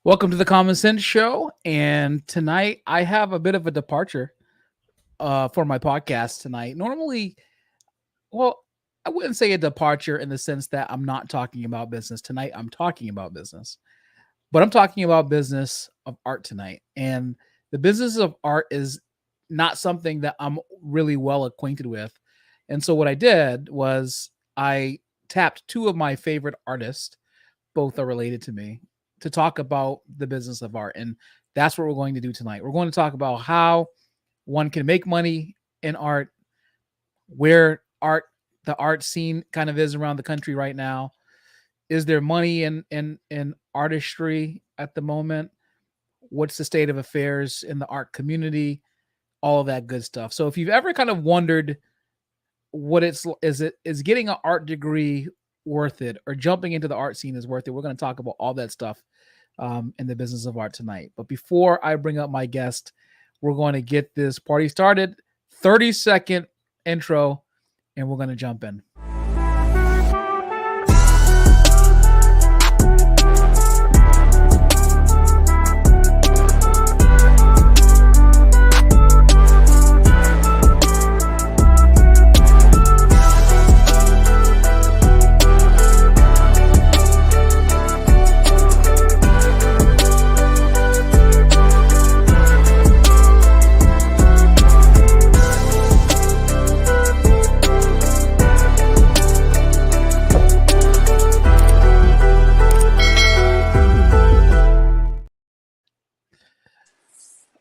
Welcome to the Common Sense Show. And tonight I have a bit of a departure for my podcast tonight. Normally, well, I wouldn't say a departure in the sense that I'm not talking about business. Tonight I'm talking about business, but I'm talking about business of art tonight. And the business of art is not something that I'm really well acquainted with. And so what I did was I tapped two of my favorite artists, both are related to me, to talk about the business of art. And that's what we're going to do tonight. We're going to talk about how one can make money in art, where the art scene kind of is around the country right now. Is there money in artistry at the moment? What's the state of affairs in the art community? All of that good stuff. So if you've ever kind of wondered what is getting an art degree worth it, or jumping into the art scene is worth it, we're going to talk about all that stuff in the business of art tonight. But before I bring up my guest, we're going to get this party started. 30-second intro, and we're going to jump in.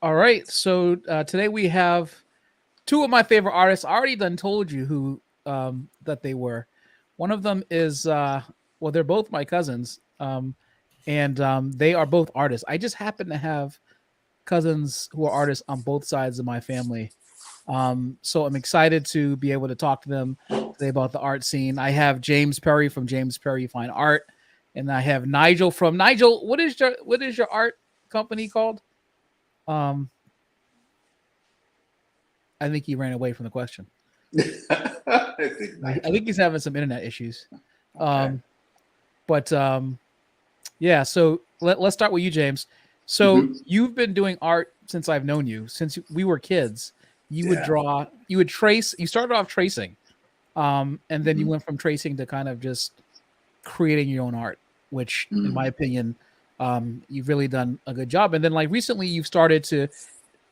All right, so today we have two of my favorite artists. I already done told you who that they were. One of them is well, they're both my cousins, and they are both artists. I just happen to have cousins who are artists on both sides of my family. So I'm excited to be able to talk to them today about the art scene. I have James Perry from James Perry Fine Art, and I have Nigel from Nigel. What is your art company called? Um, I think he ran away from the question. I think he's having some internet issues. Okay. But yeah, so let's start with you, James. So you've been doing art since I've known you, since we were kids. You would draw, you would trace, you started off tracing, and then you went from tracing to kind of just creating your own art, which in my opinion, you've really done a good job. And then like recently you've started to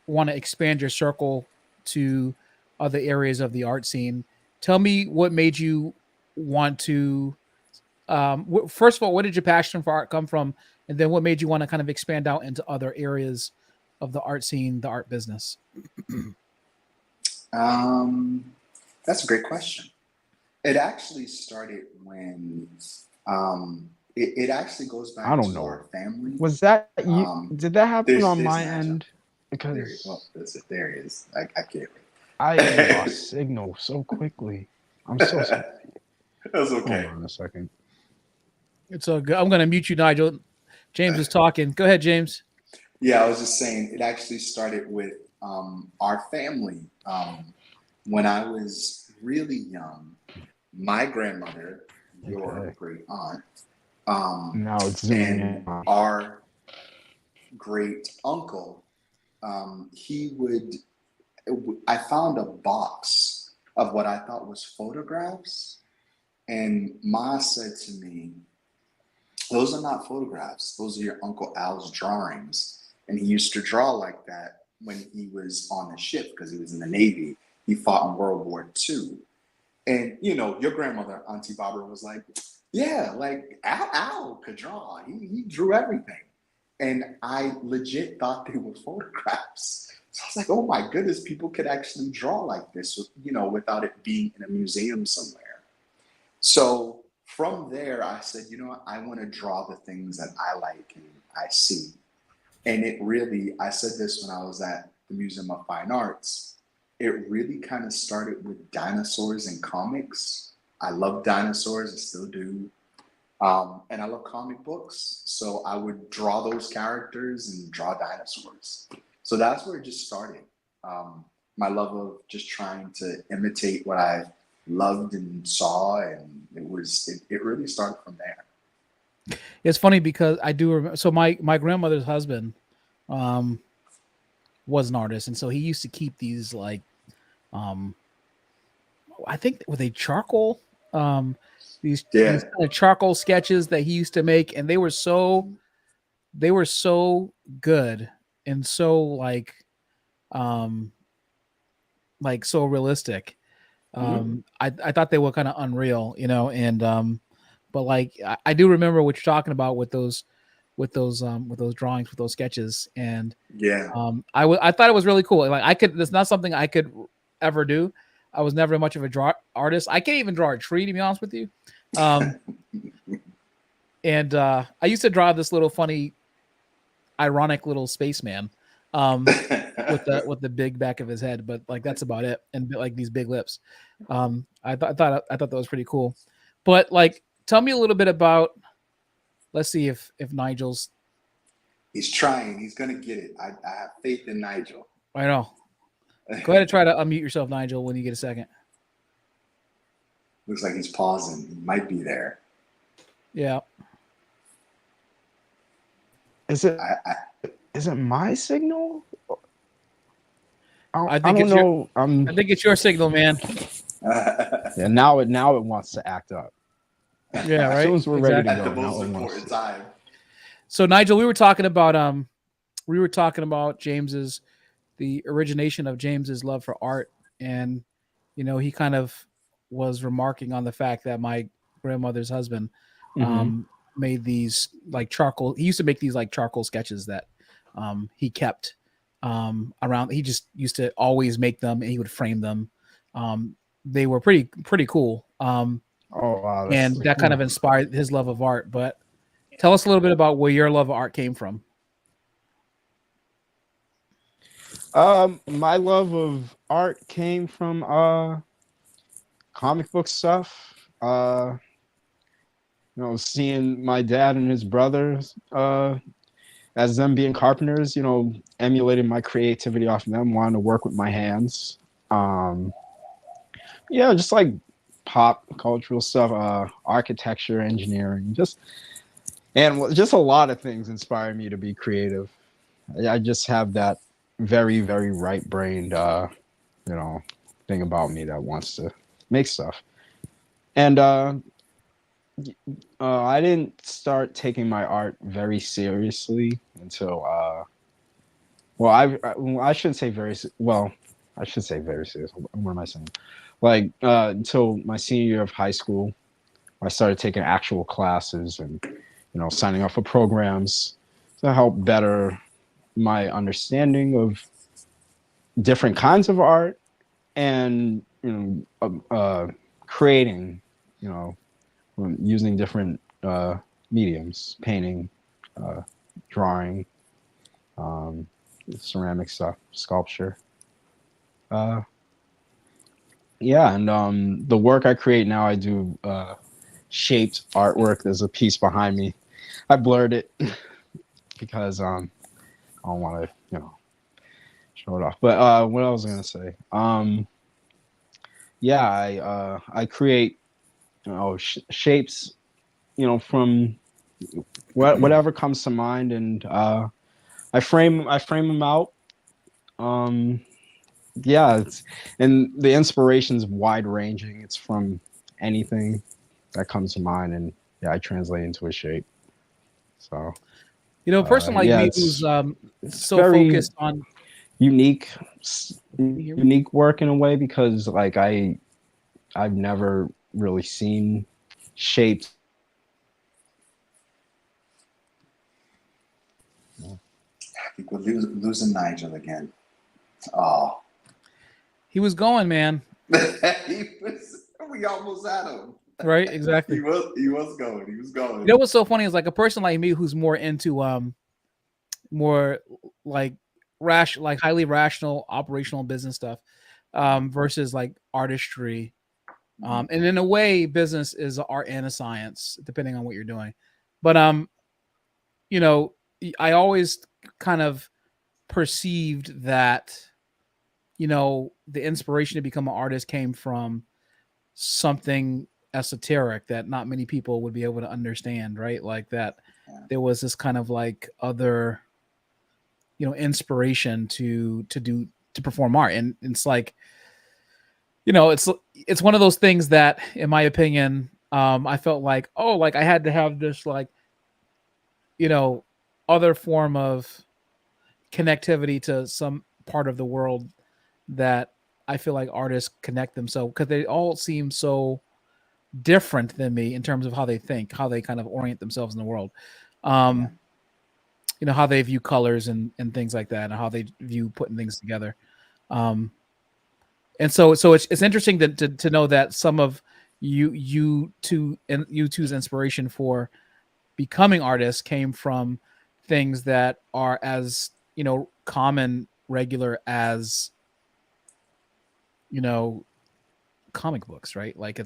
want to expand your circle to other areas of the art scene. Tell me what made you want to first of all, where did your passion for art come from? And then what made you want to kind of expand out into other areas of the art scene, the art business? That's a great question. It actually started when it actually goes I back don't to know. our family. Was that you? Did that happen on There's my Nigel. end? There he is. I can't I wait. lost signal so quickly. I'm so sorry. That's okay. Hold on a second. It's all good. I'm going to mute you, Nigel. James is talking. Go ahead, James. Yeah, I was just saying it actually started with our family. When I was really young, my grandmother, your great aunt, Now it's zooming and in. our great uncle, I found a box of what I thought was photographs. And Ma said to me, those are not photographs. Those are your Uncle Al's drawings. And he used to draw like that when he was on the ship because he was in the Navy. He fought in World War II. And, you know, your grandmother, Auntie Barbara, was like, yeah, like Al could draw. He drew everything. And I legit thought they were photographs. So I was like, oh my goodness, people could actually draw like this, you know, without it being in a museum somewhere. So from there, I said, you know what, I want to draw the things that I like and I see. And it really, I said this when I was at the Museum of Fine Arts, it really kind of started with dinosaurs and comics. I love dinosaurs, I still do. And I love comic books. So I would draw those characters and draw dinosaurs. So that's where it just started. My love of just trying to imitate what I loved and saw. And it really started from there. It's funny because I do remember. So my grandmother's husband, um, was an artist, and so he used to keep these like, um, I think with a charcoal, um, these Yeah. kind of charcoal sketches that he used to make, and they were so good and so um so realistic. Mhm. I thought they were kind of unreal, and but like I do remember what you're talking about with those drawings, with those sketches, and Yeah. I thought it was really cool. Like I could, that's not something I could ever do. I was never much of a draw artist. I can't even draw a tree, to be honest with you. Um, and I used to draw this little funny, ironic little spaceman, um, with the big back of his head, but like that's about it, and like these big lips. I thought that was pretty cool. But like, tell me a little bit about. Let's see if Nigel's. He's trying. He's gonna get it. I have faith in Nigel. I know. Go ahead and try to unmute yourself, Nigel, when you get a second. Looks like he's pausing. He might be there. Yeah. Is it I is it my signal? I I think don't it's know. I think it's your signal, man. Yeah, now it wants to act up. Yeah, As soon right. as we're ready to at the go, now most it wants important to. time. So Nigel, we were talking about James's the origination of James's love for art, and he kind of was remarking on the fact that my grandmother's husband Mm-hmm. made these like charcoal. He used to make these like charcoal sketches that he kept around. He just used to always make them, and he would frame them. They were pretty cool, Oh wow, that's and that kind cool. of inspired his love of art. But tell us a little bit about where your love of art came from. My love of art came from comic book stuff. Seeing my dad and his brothers as them being carpenters, emulating my creativity off of them, wanting to work with my hands. Yeah, just like pop cultural stuff, architecture, engineering, just a lot of things inspire me to be creative. I just have that very, very right-brained, thing about me that wants to make stuff. And I didn't start taking my art very seriously until, I shouldn't say very, well, I should say very serious. What am I saying? Like, until my senior year of high school, I started taking actual classes and, signing up for programs to help better my understanding of different kinds of art and, creating, you know, using different mediums, painting, drawing, um, ceramic stuff, sculpture. Uh, yeah, and the work I create now, I do shaped artwork. There's a piece behind me. I blurred it because I don't want to, show it off. But what I was gonna say, yeah, I create, shapes, from whatever comes to mind, and I frame them out. Um, yeah, and the inspiration's wide ranging. It's from anything that comes to mind, and yeah, I translate into a shape. So A person like yeah, me it's who's it's so very focused on. unique, Can you hear me? unique work in a way because like I've never really seen shapes. I think we're losing Nigel again. Oh, He was going, man. we almost had him. Right? Exactly. He was going. He was going. What's so funny is like a person like me who's more into more like like highly rational operational business stuff versus like artistry. And in a way, business is art and a science, depending on what you're doing. But you know, I always kind of perceived that, the inspiration to become an artist came from something esoteric that not many people would be able to understand, right? Like that Yeah. there was this kind of like other, inspiration to perform art. And it's like, it's one of those things that, in my opinion, I felt like, oh, like I had to have this like, other form of connectivity to some part of the world that I feel like artists connect themselves, because they all seem so different than me in terms of how they think, how they kind of orient themselves in the world. Yeah. How they view colors and things like that, and how they view putting things together. Um, and so it's interesting to know that some of you two's inspiration for becoming artists came from things that are as common, regular as comic books, right? Like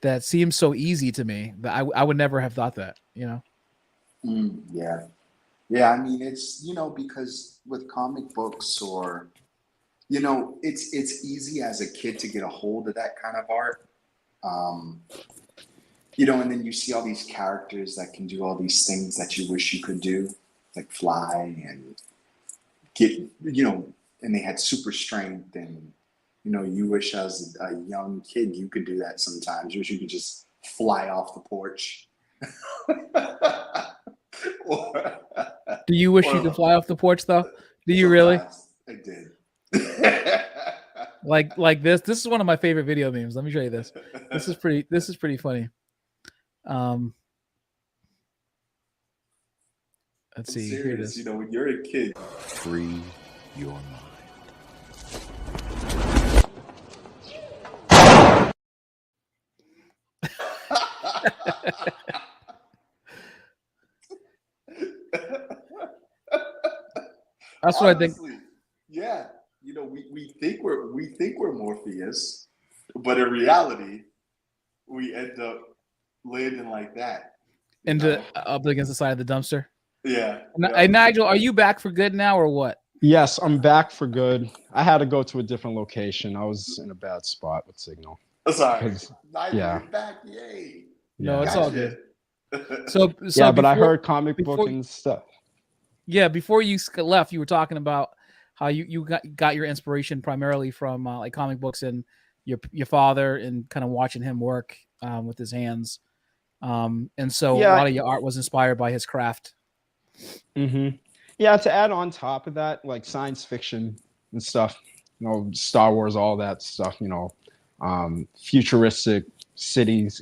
that seems so easy to me that I would never have thought that. Yeah. Yeah. I mean, it's, because with comic books or, it's easy as a kid to get a hold of that kind of art. And then you see all these characters that can do all these things that you wish you could do, like fly and get, and they had super strength and, you wish as a young kid you could do that sometimes. You wish you could just fly off the porch. or, Do you wish you or could fly off the porch though? Do you really? sometimes I did. Like this is one of my favorite video memes. Let me show you this. This is pretty funny. Let's I'm see. Here it serious. is. When you're a kid, Free your mind. That's what I think. honestly, yeah. We think we're Morpheus, but in reality, we end up landing like that. Into up against the side of the dumpster. Yeah. Hey, Nigel, are you back for good now or what? Yes, I'm back for good. I had to go to a different location. I was in a bad spot with signal. Sorry. Because- yeah. You're back. Yay. No, it's all good. Gotcha. So yeah, but I before- heard comic book and stuff. Yeah, before you left, you were talking about how you got your inspiration primarily from like comic books and your father, and kind of watching him work with his hands. And so a lot of your art was inspired by his craft. Mm-hmm. Yeah, to add on top of that, like science fiction and stuff, Star Wars, all that stuff, futuristic cities,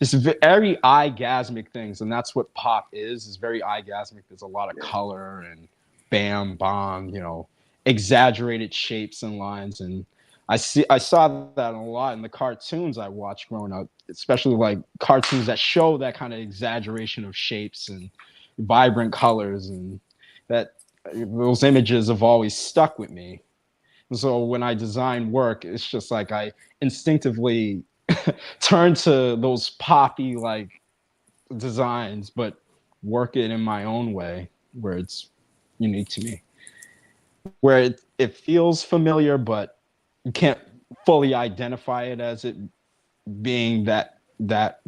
just very eye-gasmic things, and that's what pop is very eye-gasmic. There's a lot of color and bam, bomb, exaggerated shapes and lines, and I saw that a lot in the cartoons I watched growing up, especially like cartoons that show that kind of exaggeration of shapes and vibrant colors, and that those images have always stuck with me. And so when I design work, it's just like I instinctively turn to those poppy like designs, but work it in my own way where it's unique to me, where it feels familiar, but you can't fully identify it as it being that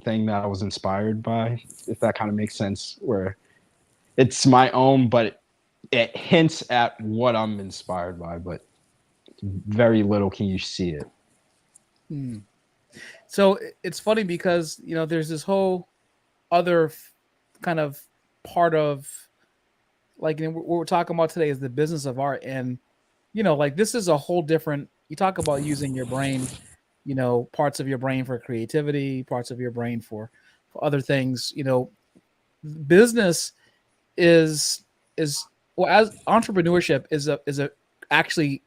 thing that I was inspired by, if that kind of makes sense, where it's my own, but it hints at what I'm inspired by, but very little can you see it. So it's funny because there's this whole other kind of part of like what we're talking about today is the business of art, and like this is a whole different. You talk about using your brain, parts of your brain for creativity, parts of your brain for other things. Business is well, as entrepreneurship is a actually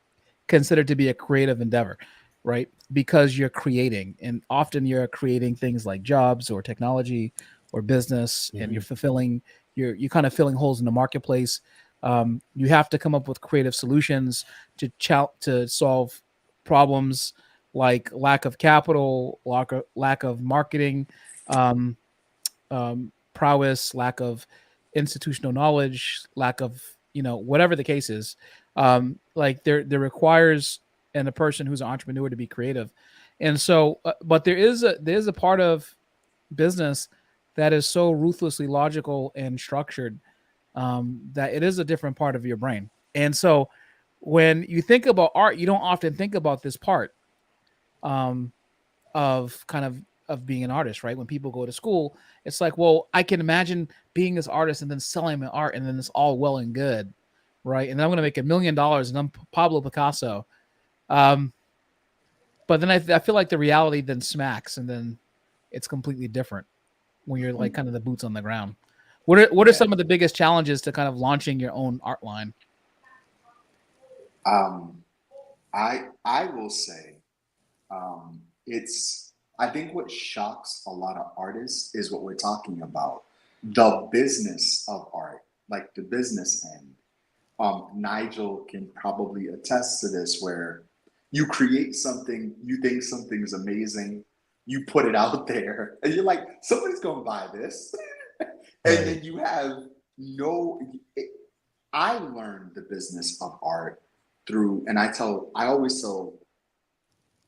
considered to be a creative endeavor, right? Because you're creating, and often you're creating things like jobs or technology or business, and you're fulfilling, you're kind of filling holes in the marketplace. You have to come up with creative solutions to solve problems like lack of capital, lack of marketing, prowess, lack of institutional knowledge, lack of whatever the case is. Like there requires and a person who's an entrepreneur to be creative, And so, but there's a part of business that is so ruthlessly logical and structured, that it is a different part of your brain. And so, when you think about art, you don't often think about this part, um, of kind of being an artist, right? When people go to school, it's like, well, I can imagine being this artist and then selling my art, and then it's all well and good, right? And then I'm going to make $1 million, and I'm Pablo Picasso. Um, but then I feel like the reality then smacks, and then it's completely different when you're like kind of the boots on the ground. What are Yeah. some of the biggest challenges to kind of launching your own art line? Um, I will say, it's I think what shocks a lot of artists is what we're talking about, the business of art, like the business end. Nigel can probably attest to this, where you create something, you think something's amazing, you put it out there, and you're like, somebody's gonna buy this, and Right. then you have no. I learned the business of art through, and I always tell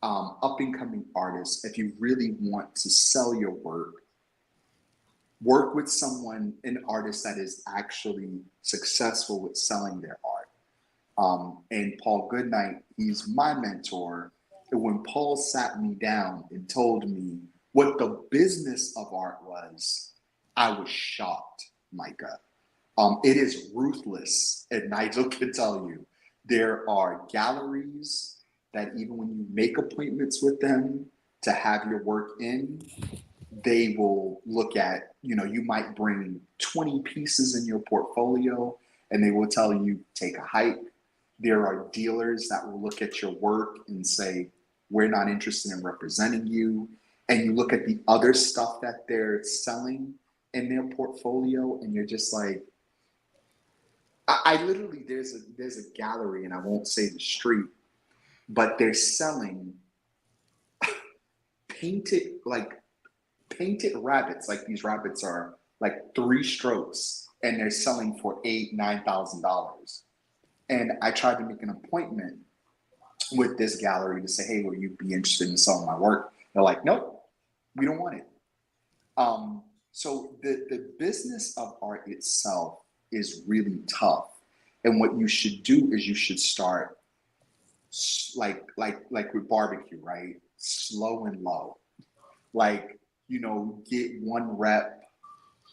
up and coming artists, if you really want to sell your work, work with someone, an artist that is actually successful with selling their art. And Paul Goodnight, he's my mentor. And when Paul sat me down and told me what the business of art was, I was shocked, Micah. It is ruthless, and Nigel can tell you. There are galleries that even when you make appointments with them to have your work in, they will look at, you might bring 20 pieces in your portfolio, and they will tell you, take a hike. There are dealers that will look at your work and say, we're not interested in representing you. And you look at the other stuff that they're selling in their portfolio, and you're just like, I literally, there's a gallery, and I won't say the street, but they're selling painted like painted rabbits. Like these rabbits are like 3 strokes, and they're selling for $8,000, $9,000. And I tried to make an appointment with this gallery to say, hey, will you be interested in selling my work? They're like, nope, we don't want it. So the business of art itself is really tough. And what you should do is you should start like with barbecue, right? Slow and low. Like, get one rep,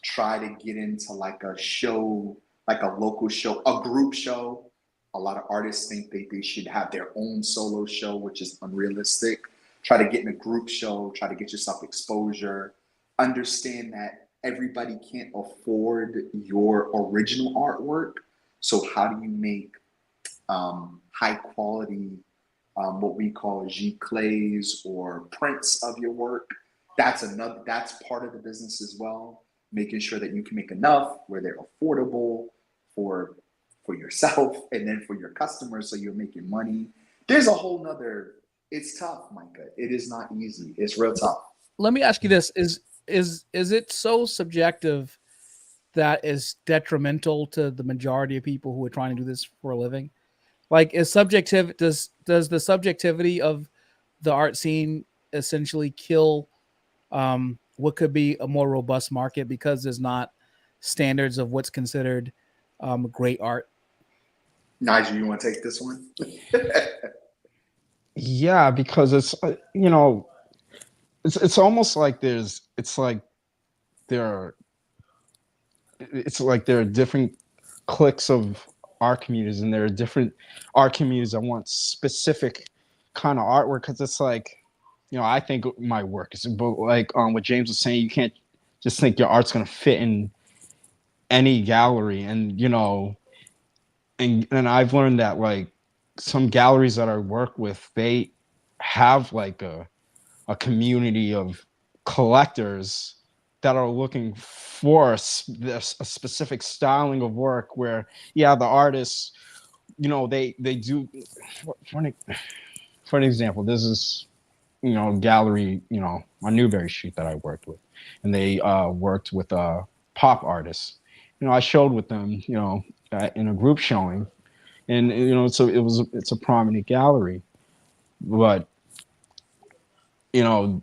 try to get into like a show, like a local show, a group show. A lot of artists think they should have their own solo show, which is unrealistic. Try to get in a group show, try to get yourself exposure. Understand that everybody can't afford your original artwork. So how do you make high quality, what we call giclées or prints of your work? That's part of the business as well. Making sure that you can make enough where they're affordable for yourself and then for your customers, so you're making money. There's a whole nother. It's tough, Micah. It is not easy. It's real tough. Let me ask you this: is it so subjective that is detrimental to the majority of people who are trying to do this for a living? Like, is subjective does the subjectivity of the art scene essentially kill, what could be a more robust market, because there's not standards of what's considered, great art? Nigel, you want to take this one? Yeah, because it's almost like there are there are different cliques of art communities, and there are different art communities that want specific kind of artwork. Because it's like, I think my work is, but like what James was saying, you can't just think your art's gonna fit in any gallery. And and I've learned that like some galleries that I work with, they have like a community of collectors that are looking for a specific styling of work, where the artists, they do. For an example, this is gallery, on Newberry Street that I worked with, and they worked with pop artists. I showed with them, in a group showing, and it's a prominent gallery, but you know,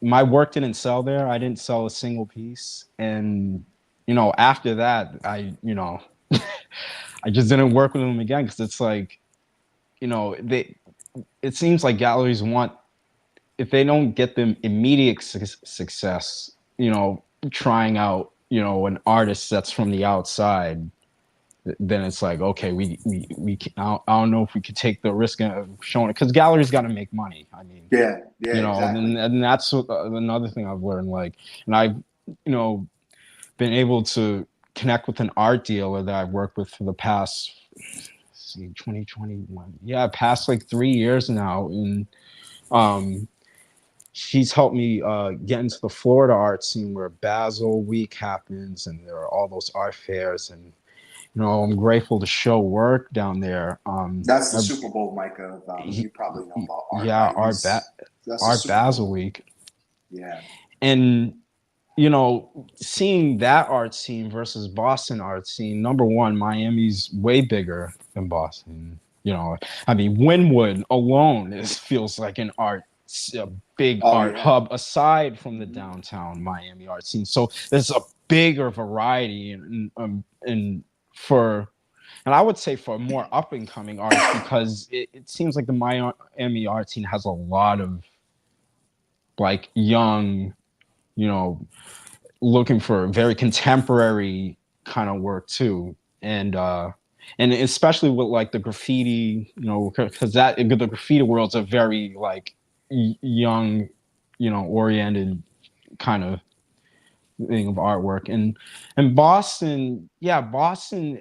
my work didn't sell there. I didn't sell a single piece. And, you know, after that, I just didn't work with them again because it's like, you know, it seems like galleries want, if they don't get them immediate success, you know, trying out, you know, an artist that's from the outside, then it's like, okay, I don't know if we could take the risk of showing it because galleries got to make money. I mean, Yeah, you know, exactly. and that's another thing I've learned. Like, and I've, you know, been able to connect with an art dealer that I've worked with for the past, see, 2021, yeah, past like 3 years now, and she's helped me get into the Florida art scene where Basel Week happens, and there are all those art fairs, and you know, I'm grateful to show work down there. That's the Super Bowl, Micah. You probably know about art, Yeah, right? That's the Art Super Basel Bowl. Week, Yeah. and you know, seeing that art scene versus Boston art scene. Number one, Miami's way bigger than Boston. You know, I mean, Wynwood alone feels like a big Oh art yeah. hub aside from the Mhm. downtown Miami art scene. So there's a bigger variety and for, and I would say for more up and coming artists because it seems like the Miami art scene has a lot of like young, you know, looking for very contemporary kind of work too, and especially with like the graffiti, you know, because that the graffiti world's a very like young, you know, oriented kind of thing of artwork. And Boston, yeah, Boston,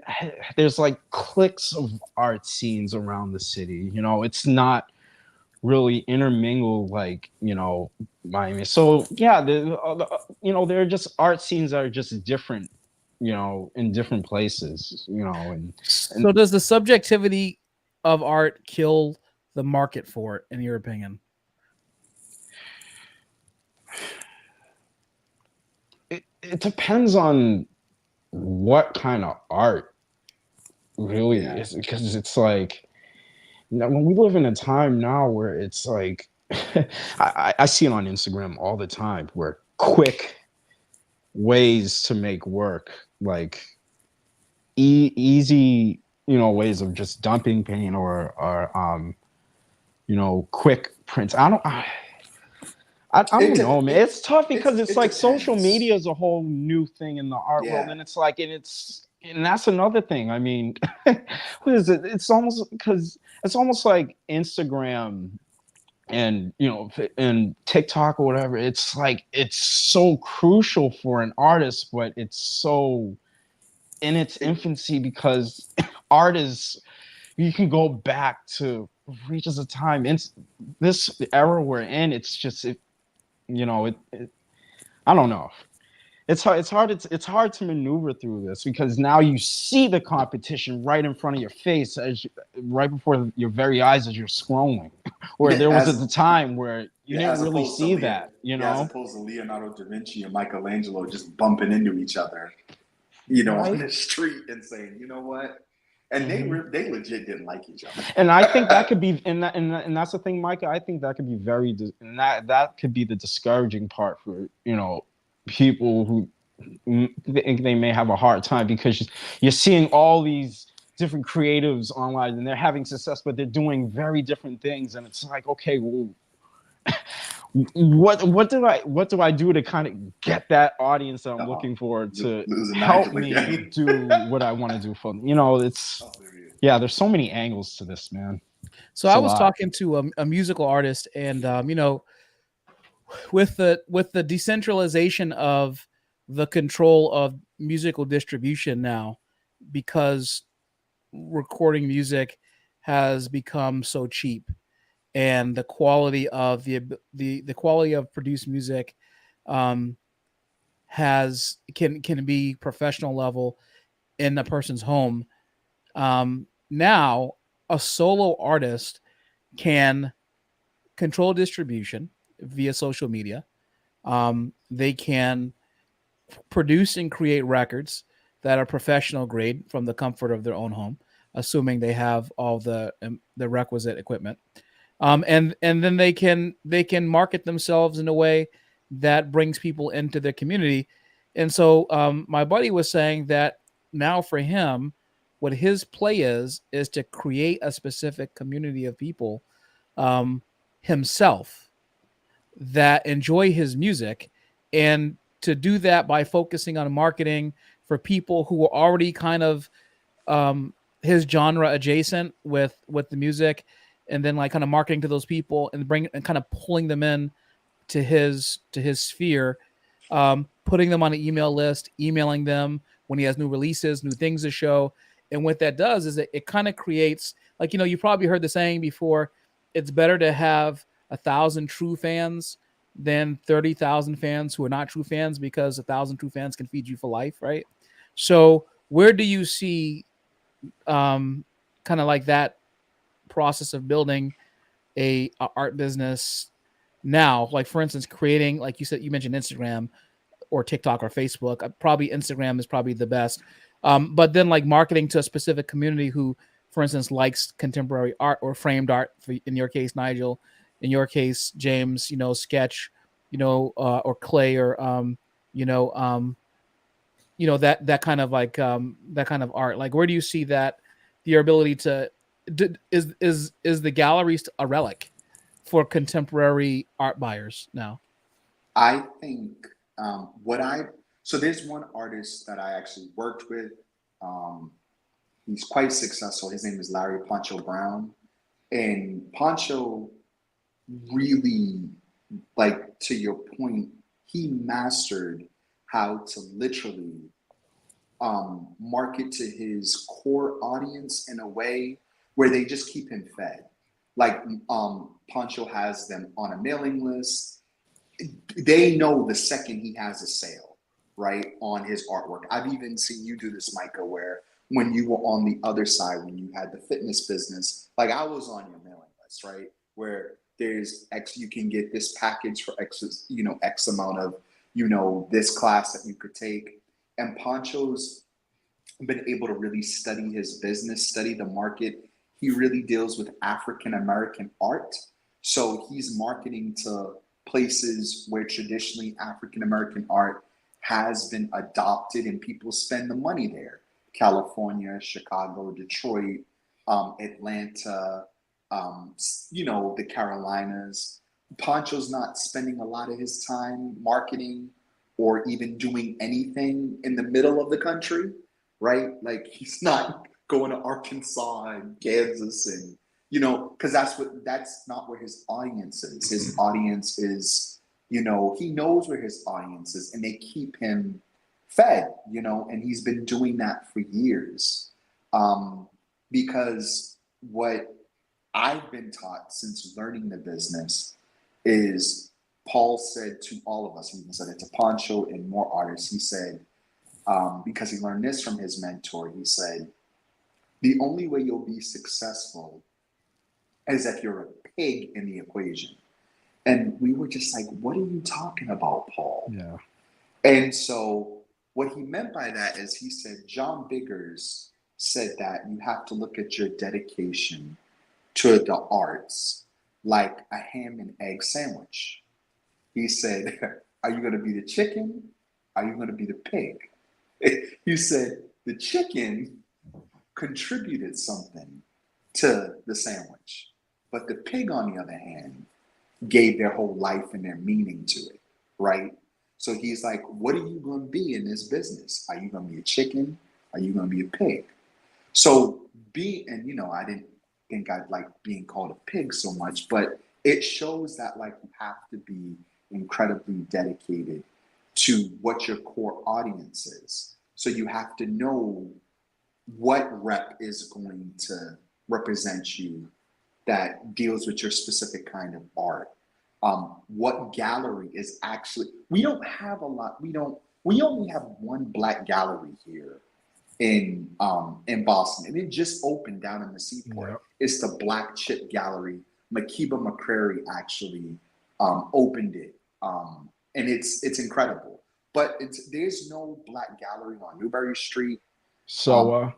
there's like cliques of art scenes around the city. You know, it's not really intermingled like, you know, Miami. So yeah, you know, there are just art scenes that are just different, you know, in different places, you know, and So does the subjectivity of art kill the market for it, in your opinion? it depends on what kind of art really Yeah. is, because it's like, you know, when we live in a time now where it's like I see it on Instagram all the time where quick ways to make work, like easy, you know, ways of just dumping paint or you know, quick prints. I It don't know, de- man. it It's tough because it's it like social depends. media is a whole new thing in the art world, Yeah. and it's like, and that's another thing. I mean, what is it? It's almost because it's almost like Instagram and, you know, and TikTok or whatever. It's like it's so crucial for an artist, but it's so in its It, infancy because art is, you can go back to reaches of time. It's this era we're in. It's just you know, I don't know. It's hard to maneuver through this because now you see the competition right in front of your face right before your very eyes as you're scrolling. Where there was at the as time where you yeah, didn't as really opposed to see that, you as know, opposed to Leonardo da Vinci and Michelangelo just bumping into each other, you know, on right? the street and saying, you know what? And Mm-hmm. they legit didn't like each And I think that other. could be, and that's the thing, Micah. I think that could be and that could be the discouraging part for, you know, people who think they may have a hard time because you're seeing all these different creatives online and they're having success, but they're doing very different things, and it's like, okay, well, what do I do to kind of get that audience that I'm Uh-oh. looking for to Losing help Nigel me again. do what I want to do for them? You know, it's, Oh, there he is. yeah, there's so many angles to this, man. So It's I a was lot. talking to a musical artist, and you know, with the decentralization of the control of musical distribution now, because recording music has become so cheap, and the quality of the quality of produced music um, can be professional level in a person's home. Now, a solo artist can control distribution via social media. They can produce and create records that are professional grade from the comfort of their own home, assuming they have all the requisite equipment. and then they can market themselves in a way that brings people into their community. And so my buddy was saying that now for him, what his play is to create a specific community of people um, himself that enjoy his music, and to do that by focusing on marketing for people who are already kind of um his genre adjacent with the music, and then like kind of marketing to those people and bring and kind of pulling them in to his sphere, putting them on an email list, emailing them when he has new releases, new things to show. And what that does is it kind of creates, like, you probably heard the saying before, it's better to have 1,000 true fans than 30,000 fans who are not true fans, because 1,000 true fans can feed you for life, right? So where do you see kind of like that process of building a art business now? Like, for instance, creating, like you said, you mentioned Instagram or TikTok or Facebook. Probably Instagram is probably the best. But then like marketing to a specific community who, for instance, likes contemporary art or framed art. In your case, Nigel. In your case, James. Sketch. Or clay, or you know, um, that kind of like that kind of art. Like, where do you see that your ability to is the gallery a relic for contemporary art buyers now? I think what I so there's one artist that I actually worked with. Um, he's quite successful. His name is Larry Poncho Brown, and Poncho really, like, to your point, he mastered how to literally market to his core audience in a way where they just keep him fed. Like, Poncho has them on a mailing list. They know the second he has a sale, right, on his artwork. I've even seen you do this, Micah, where when you were on the other side, when you had the fitness business, like I was on your mailing list, right, where there's X, you can get this package for X, X amount of, this class that you could take. And Poncho's been able to really study his business, study the market. He really deals with African American art. So he's marketing to places where traditionally African American art has been adopted and people spend the money there. California, Chicago, Detroit, Atlanta, the Carolinas. Poncho's not spending a lot of his time marketing or even doing anything in the middle of the country, right? Like, he's not going to Arkansas and Kansas and, because that's not where his audience is. His audience is, he knows where his audience is, and they keep him fed, and he's been doing that for years. Because what I've been taught since learning the business is, Paul said to all of us, he even said it to Poncho and more artists, he said, because he learned this from his mentor, he said, the only way you'll be successful is if you're a pig in the equation. And we were just like, what are you talking about, Paul? Yeah. And so what he meant by that is, he said, John Biggers said that you have to look at your dedication to the arts like a ham and egg sandwich. He said, are you going to be the chicken? Are you going to be the pig? He said, the chicken contributed something to the sandwich, but the pig, on the other hand, gave their whole life and their meaning to it, right? So he's like, what are you going to be in this business? Are you going to be a chicken? Are you going to be a pig? So I didn't think I'd like being called a pig so much, but it shows that, like, you have to be incredibly dedicated to what your core audience is. So you have to know what rep is going to represent you that deals with your specific kind of art. What gallery is actually, we don't have a lot, we only have one black gallery here in Boston, and it just opened down in the Seaport. Yep. It's the Black Chip Gallery. Makiba McCrary actually opened it, and it's incredible. But there's no black gallery on Newbury Street. So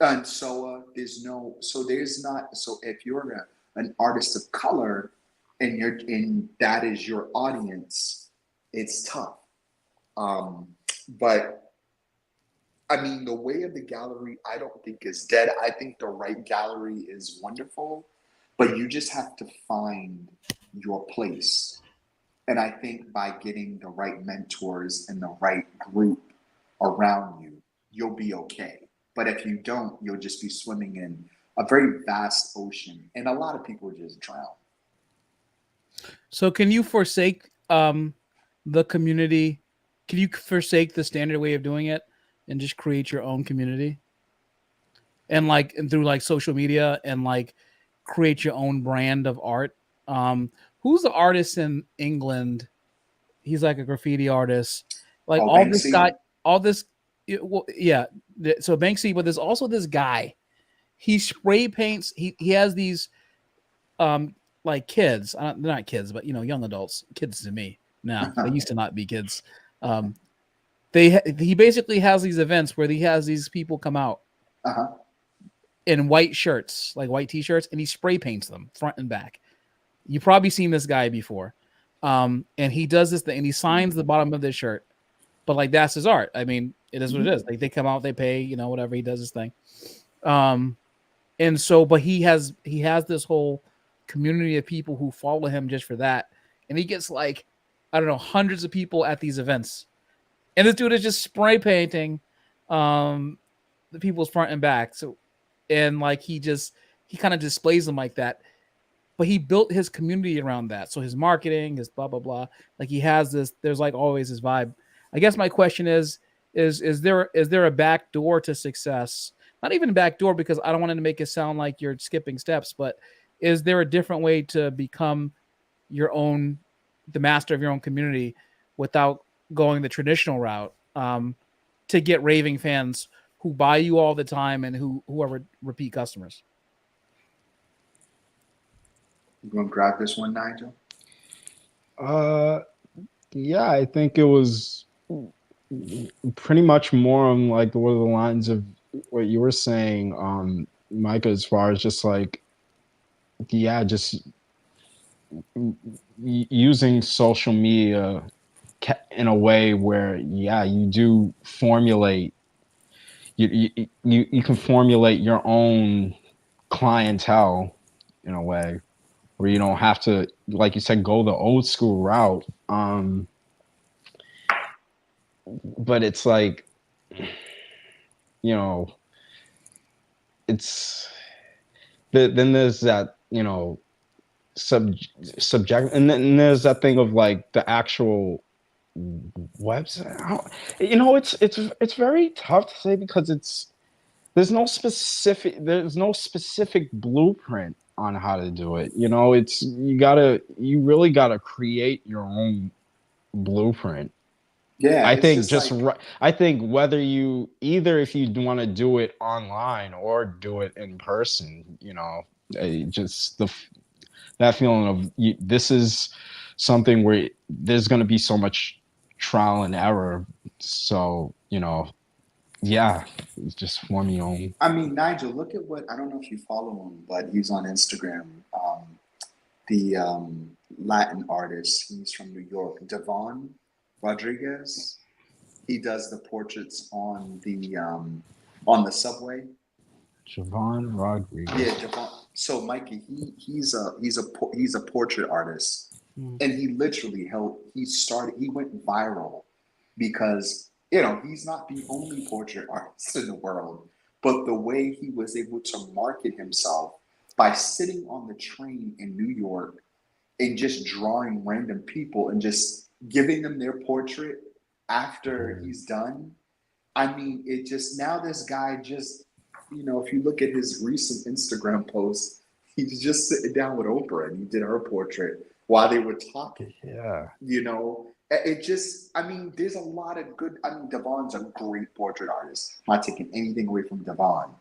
And so there's not. So if you're an artist of color and that is your audience, it's tough. But I mean, the way of the gallery, I don't think is dead. I think the right gallery is wonderful, but you just have to find your place. And I think by getting the right mentors and the right group around you, you'll be okay. But if you don't, you'll just be swimming in a very vast ocean, and a lot of people just drown. So can you forsake the community? Can you forsake the standard way of doing it and just create your own community? And through like social media and like create your own brand of art. Who's the artist in England? He's like a graffiti artist. Like Oh, all this guy, Banksy. all this, well, yeah. So Banksy, but there's also this guy. He spray paints. He has these like kids. They're not kids, but young adults. Kids to me now. They used to not be kids. Um, he basically has these events where he has these people come out Uh-huh. in white shirts, like white t-shirts, and he spray paints them front and back. You've probably seen this guy before. And he does this thing and he signs the bottom of this shirt. But like that's his art. I mean, it is what it is. Like they come out, they pay, whatever, he does his thing. And so, but he has this whole community of people who follow him just for that. And he gets like, I don't know, hundreds of people at these events. And this dude is just spray painting the people's front and back. So and like he kind of displays them like that, but he built his community around that. So his marketing, his blah blah blah, like he has this, there's like always his vibe. I guess my question is there a back door to success? Not even a back door, because I don't want to make it sound like you're skipping steps, but is there a different way to become the master of your own community without going the traditional route, to get raving fans who buy you all the time and who are repeat customers? You gonna grab this one, Nigel? Uh, yeah, I think it was pretty much more on like one of the lines of what you were saying, Micah, as far as just like, yeah, just using social media in a way where, yeah, you do formulate, you can formulate your own clientele in a way where you don't have to, like you said, go the old school route. But it's like, it's then there's that, subject, and then there's that thing of like the actual website. It's very tough to say because there's no specific blueprint on how to do it. You really gotta create your own blueprint. Yeah, I it's think just like I think whether if you want to do it online or do it in person, just that feeling of this is something where there's going to be so much trial and error. So, yeah, it's just form your own. I mean, Nigel, look at what I don't know if you follow him, but he's on Instagram. The Latin artist, he's from New York, Devon Rodriguez. He does the portraits on the subway. Javon Rodriguez. Yeah, Devon. So Mikey, he's a portrait artist, and he literally he went viral because he's not the only portrait artist in the world, but the way he was able to market himself by sitting on the train in New York and just drawing random people and just giving them their portrait after he's done. I mean, it just now this guy just, if you look at his recent Instagram post, he's just sitting down with Oprah and he did her portrait while they were talking. Yeah. It just, I mean, there's a lot of good. I mean, Devon's a great portrait artist. I'm not taking anything away from Devon,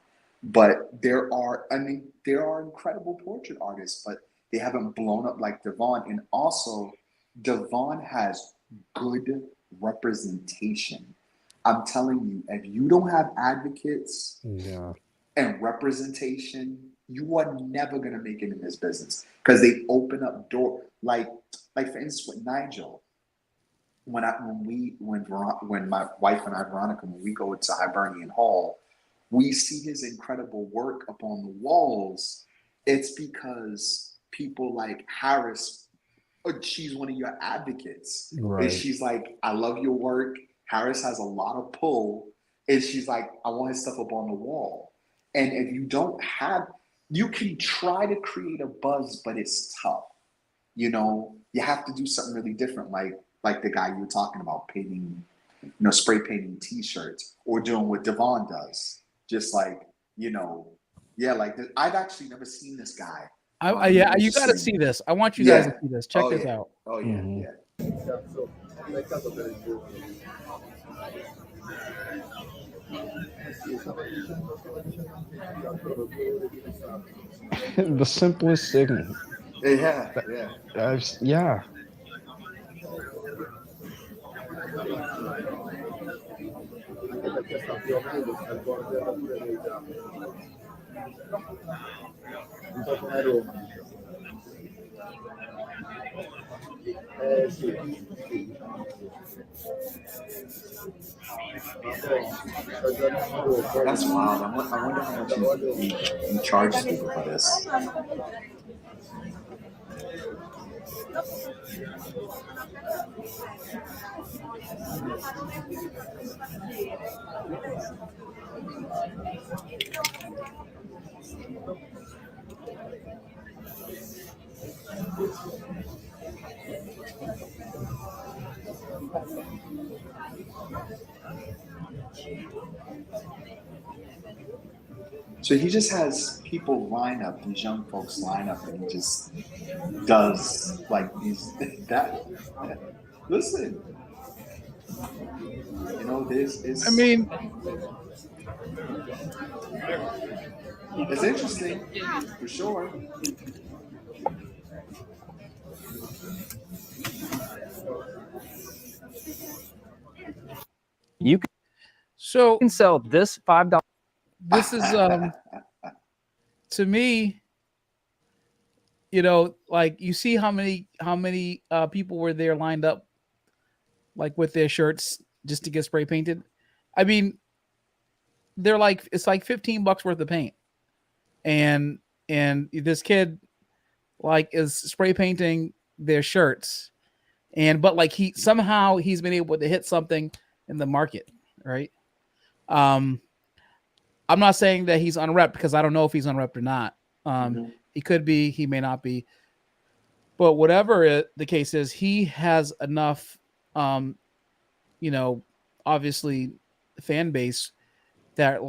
but there are incredible portrait artists, but they haven't blown up like Devon. And also, Devon has good representation. I'm telling you, if you don't have advocates Yeah. and representation, you are never gonna make it in this business because they open up door like for instance with Nigel. When my wife and I, Veronica, when we go to Hibernian Hall, we see his incredible work up on the walls. It's because people like Harris, she's one of your advocates. Right. And she's like, I love your work. Harris has a lot of pull. And she's like, I want his stuff up on the wall. And if you don't have, you can try to create a buzz, but it's tough. You know, you have to do something really different, like the guy you were talking about, painting, spray painting T-shirts, or doing what Devon does. Just like, I've actually never seen this guy. Yeah, you got to see this. I want you guys to see this. Check this out. Oh yeah, Mhm. The simplest thing. yeah. Yeah. That's wild. I wonder how much he charges people for this. So he just has people line up, these young folks line up, and he just does like these that. Listen, this is. I mean, it's interesting for sure. You so can sell this $5. this is to me, like you see how many people were there lined up, like with their shirts just to get spray painted. I mean, it's like $15 worth of paint, and this kid is spray painting their shirts, but like he's been able to hit something in the market, right? I'm not saying that he's unrepped because I don't know if he's unrepped or not. He could be, he may not be, but whatever the case is, he has enough, obviously fan base that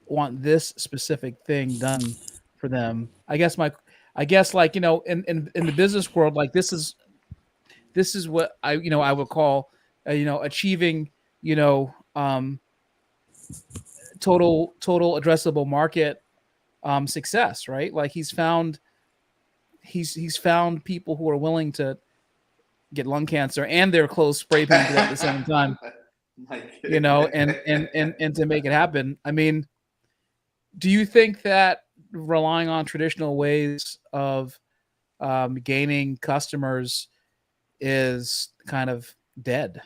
want this specific thing done for them. I guess in the business world, this is what I would call, achieving, total addressable market success, right? Like he's found people who are willing to get lung cancer and their clothes spray painted at the same time, and to make it happen. I mean, do you think that relying on traditional ways of gaining customers is kind of dead?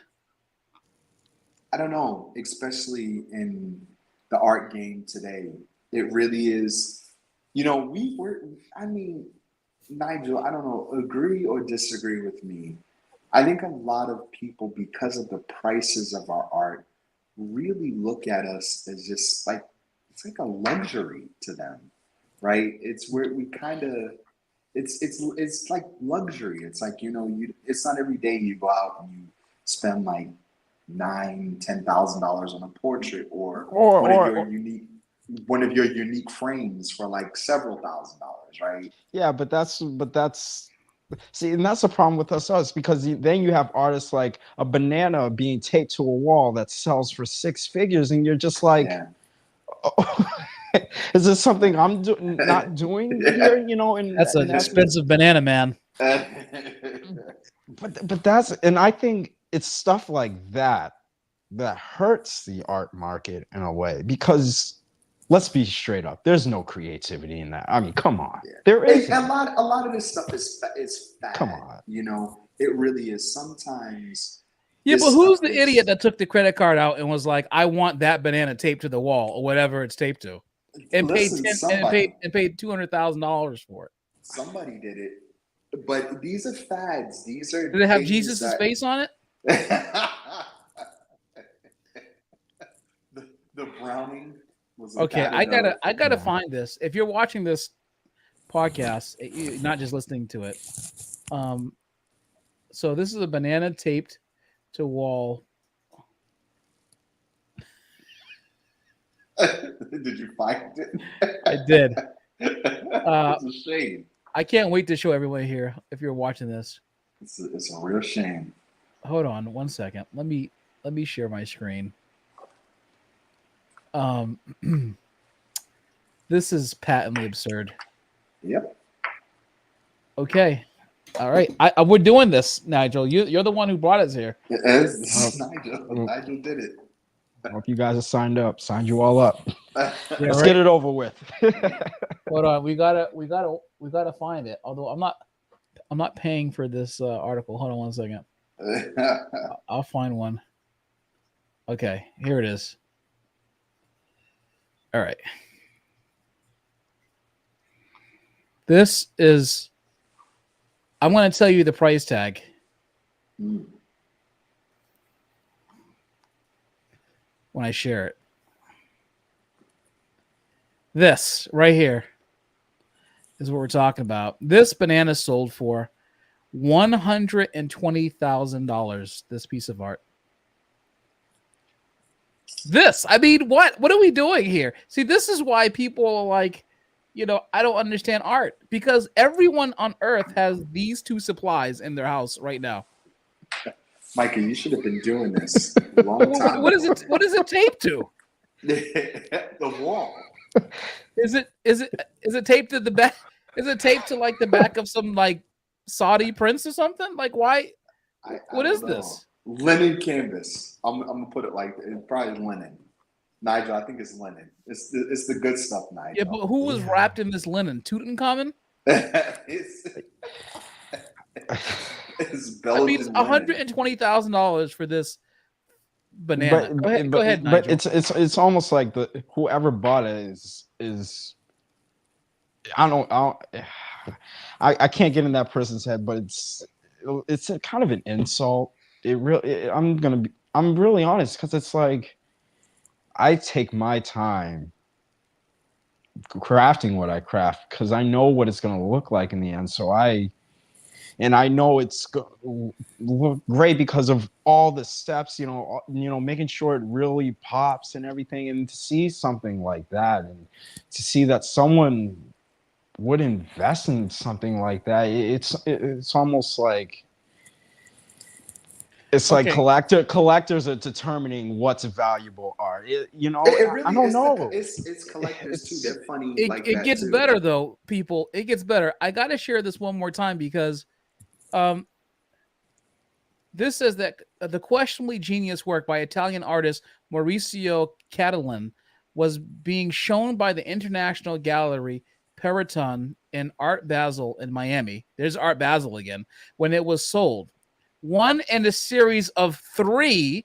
I don't know, especially in the art game today. It really is, Nigel, I don't know, agree or disagree with me. I think a lot of people, because of the prices of our art, really look at us as just it's like a luxury to them, right? It's where we kind of, it's like luxury. It's like, it's not every day you go out and you spend like $10,000 on a portrait or one of your unique frames for like several $1,000s, right? Yeah, but that's see, and that's the problem with us because then you have artists like a banana being taped to a wall that sells for 6 figures, and you're just like, oh, is this something I'm not doing here? And that's an expensive banana, man. But that's, and I think it's stuff like that hurts the art market in a way, because let's be straight up. There's no creativity in that. I mean, come on. Yeah. There is. A lot of this stuff is fad. Come on. You know, it really is. Sometimes. Yeah, this but who's stuff the is- idiot that took the credit card out and was like, "I want that banana taped to the wall or whatever it's taped to," and Listen, paid $200,000 for it? Somebody did it, but these are fads. These are. Did it have things Jesus' that- face on it? the browning was. Okay, that I gotta Yeah. find this. If you're watching this podcast, not just listening to it, so this is a banana taped to wall. Did you find it? I did. It's a shame. I can't wait to show everyone here if you're watching this. It's a real shame. Hold on 1 second. Let me share my screen. This is patently absurd. Yep. Okay. All right. We're doing this, Nigel. You're the one who brought us here. This is Nigel. Nigel did it. I hope you guys are signed up. Signed you all up. Yeah, Let's right. get it over with. Hold on. We gotta find it. Although I'm not paying for this article. Hold on 1 second. I'll find one. Okay, here it is. All right. This is. I'm going to tell you the price tag. Mm. When I share it. This right here is what we're talking about. This banana sold for $120,000. This piece of art. I mean, what are we doing here? See, this is why people are like, I don't understand art, because everyone on earth has these two supplies in their house right now. Micah, you should have been doing this a long time. What is it taped to? The wall. Is it taped to the back? Is it taped to like the back of some like Saudi prince or something? Like why? What is this? Linen canvas. I'm gonna put it like it's probably linen. Nigel, I think it's linen. It's the good stuff, Nigel. Yeah, but who was wrapped in this linen? Tutankhamun? it's I mean, it's Belgian linen. $120,000 for this banana. Go ahead, Nigel. But it's almost like whoever bought it is I can't get in that person's head, but it's a kind of an insult. I'm really honest, because it's like I take my time crafting what I craft because I know what it's going to look like in the end. So I know it's look great because of all the steps, making sure it really pops and everything. And to see something like that, and to see that someone would invest in something like that, it's almost like like collectors are determining what's valuable art. It really I don't is know. It's collectors too. They're funny. It gets better though, people. It gets better. I got to share this one more time because this says that the questionably genius work by Italian artist Maurizio Cattelan was being shown by the International Gallery Paro in Art Basel in Miami. There's Art Basel again. When it was sold. One in a series of 3.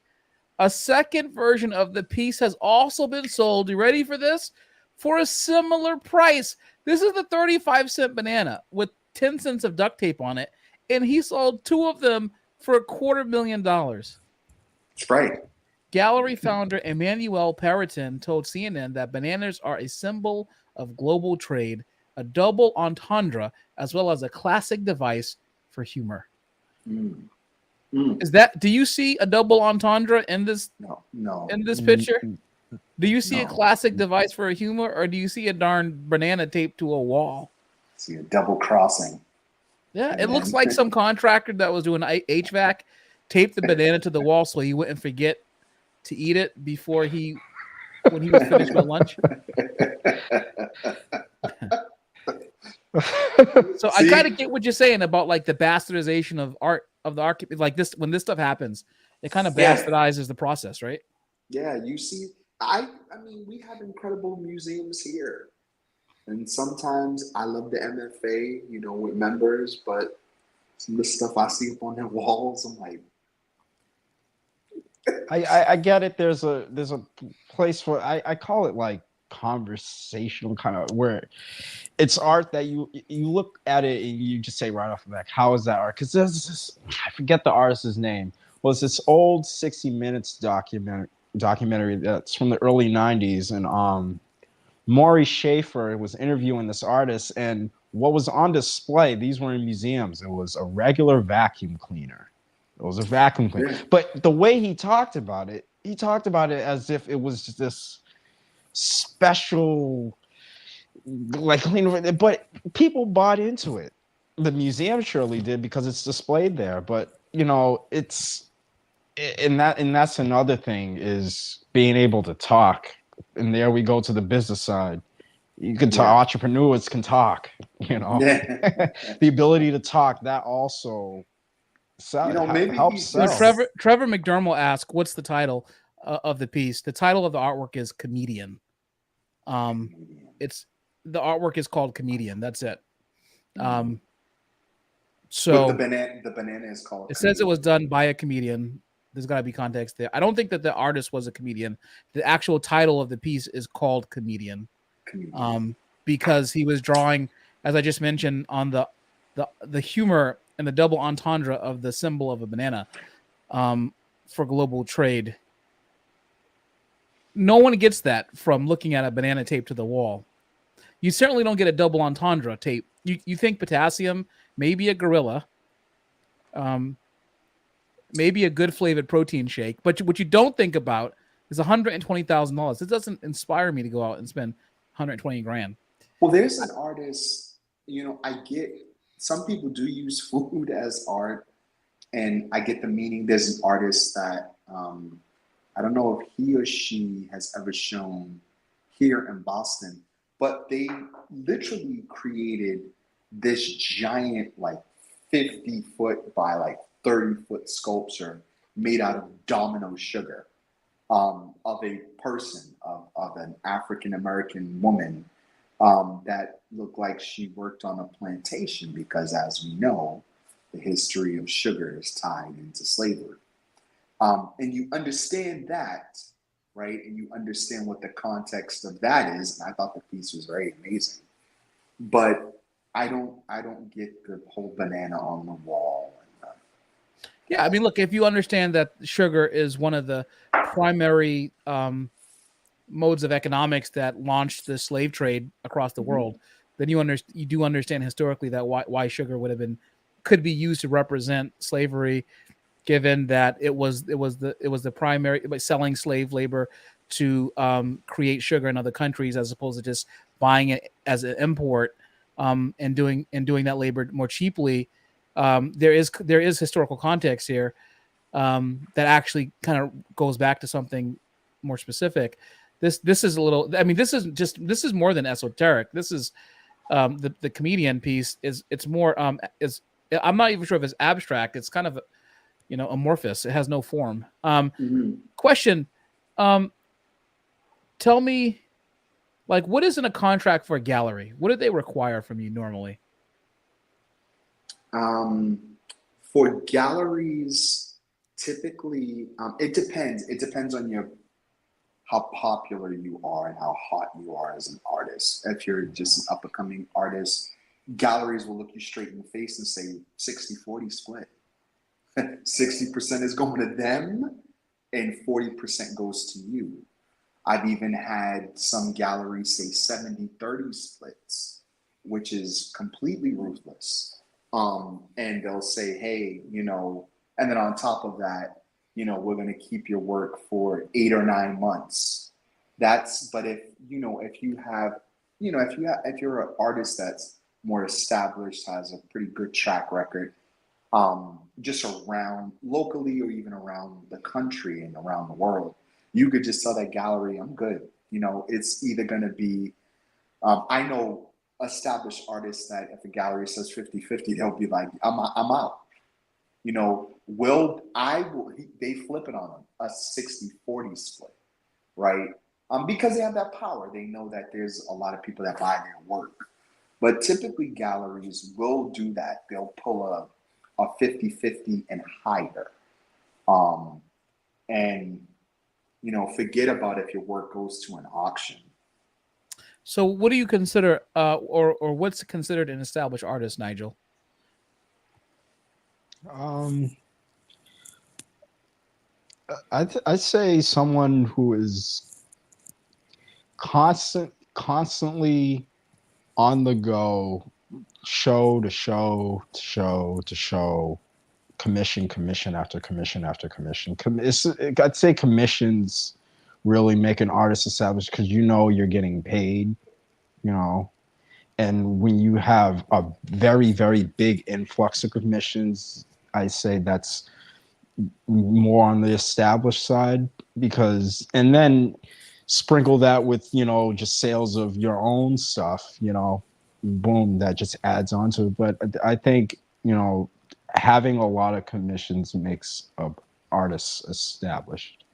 A second version of the piece has also been sold. You ready for this? For a similar price. This is the 35-cent banana with 10 cents of duct tape on it. And he sold 2 of them for $250,000. That's right. Gallery founder Emmanuel Paro told CNN that bananas are a symbol of global trade, a double entendre, as well as a classic device for humor. Mm. Do you see a double entendre in this? No. In this picture? Do you see a No. classic device for a humor, or do you see a darn banana taped to a wall? See a double crossing. Yeah, it looks like some contractor that was doing HVAC taped the banana to the wall so he wouldn't forget to eat it when he was finished with lunch. So I kind of get what you're saying about like the bastardization of art of the art. Like this, when this stuff happens, it kind of bastardizes the process, right? Yeah, you see, I mean, we have incredible museums here. And sometimes I love the MFA, with members, but some of the stuff I see up on their walls, I'm like, I get it. There's a place for I call it like conversational kind of where it's art that you look at it and you just say right off the bat, how is that art? Because there's this, I forget the artist's name. Well, it's this old 60 Minutes documentary that's from the early 90s, and Maury Schaefer was interviewing this artist, and what was on display, these were in museums, it was a regular vacuum cleaner. It was a vacuum cleaner. yeah, But the way he talked about it as if it was just this special, like cleaner, but people bought into it. The museum surely did because it's displayed there, but it's and that's another thing is being able to talk. And there we go to the business side. You can talk, yeah, entrepreneurs can talk, yeah. the ability to talk, that also Maybe helps he's So sell. just, Trevor McDermott asked, "What's the title of the piece?" The title of the artwork is Comedian. It's the artwork is called Comedian. That's it. Um, but so the banana is called it says it was comedian. done by a comedian. There's got to be context there. I don't think that the artist was a comedian. The actual title of the piece is called Comedian, Comedian. because he was drawing, as I just mentioned, on the humor and the double entendre of the symbol of a banana, for global trade. No one gets that from looking at a banana taped to the wall. You certainly don't get a double entendre tape. You think potassium, maybe a gorilla, maybe a good flavored protein shake, but what you don't think about is $120,000. It doesn't inspire me to go out and spend 120 grand. Well, there's an artist, I get some people do use food as art, and I get the meaning. There's an artist that I don't know if he or she has ever shown here in Boston, but they literally created this giant, like 50-foot by like 30-foot sculpture made out of domino sugar, of a person, of an African American woman, that looked like she worked on a plantation because, as we know, the history of sugar is tied into slavery. And you understand that, right? And you understand what the context of that is. And I thought the piece was very amazing. But I don't get the whole banana on the wall. Yeah, I mean, look, if you understand that sugar is one of the primary modes of economics that launched the slave trade across the Mhm. world, then you do understand historically that why sugar could be used to represent slavery, given that it was the primary by selling slave labor to create sugar in other countries as opposed to just buying it as an import, and doing that labor more cheaply. There is historical context here, that actually kind of goes back to something more specific. This is a little. I mean, this is more than esoteric. This is the comedian piece is it's more is I'm not even sure if it's abstract. It's kind of amorphous. It has no form. Mhm. Question. Tell me, like, what is in a contract for a gallery? What do they require from you normally? For galleries, typically, it depends. It depends on how popular you are and how hot you are as an artist. If you're just an up and coming artist, galleries will look you straight in the face and say 60-40 split. 60% is going to them and 40% goes to you. I've even had some galleries say 70-30 splits, which is completely ruthless. And they'll say, hey, and then on top of that, we're going to keep your work for 8 or 9 months. But if you have, if you're an artist that's more established, has a pretty good track record, just around locally or even around the country and around the world, you could just tell that gallery, I'm good. It's either going to be, I know established artists that if a gallery says 50-50, they'll be like, I'm out. They flip it on them, a 60-40 split, right? because they have that power. They know that there's a lot of people that buy their work. But typically galleries will do that. They'll pull a 50-50 and higher. Um, and, forget about if your work goes to an auction. So, what do you consider, or what's considered an established artist, Nigel? I'd say someone who is constantly on the go, show to show to show to show, commission after commission after commission. I'd say commissions really make an artist established because you're getting paid, you know. And when you have a very, very big influx of commissions, I say that's more on the established side and then sprinkle that with, just sales of your own stuff, boom, that just adds on to it. But I think, having a lot of commissions makes a artist established.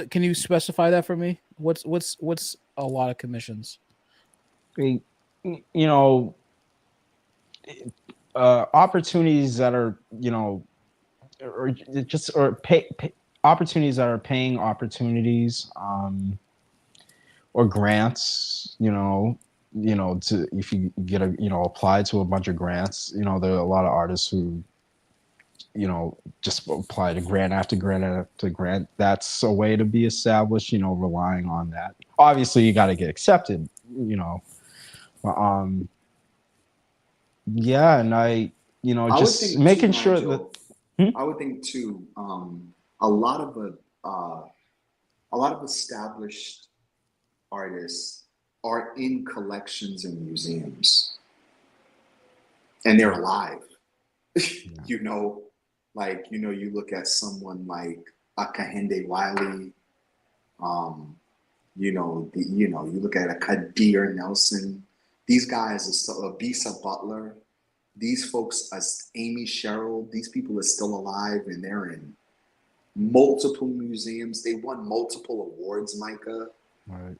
Can you specify that for me? What's a lot of commissions? Opportunities that are, opportunities that are paying opportunities, or grants, to if you get apply to a bunch of grants, there are a lot of artists who, just apply to grant after grant after grant. That's a way to be established, relying on that. Obviously you got to get accepted, yeah. And I just making sure Nigel, that I would think too, a lot of established artists are in collections and museums, and they're alive. You look at someone like a Kahinde Wiley, you look at a Kadir Nelson. These guys are still, Bisa Butler. These folks, as Amy Sherrill, these people are still alive and they're in multiple museums. They won multiple awards, Micah. Right.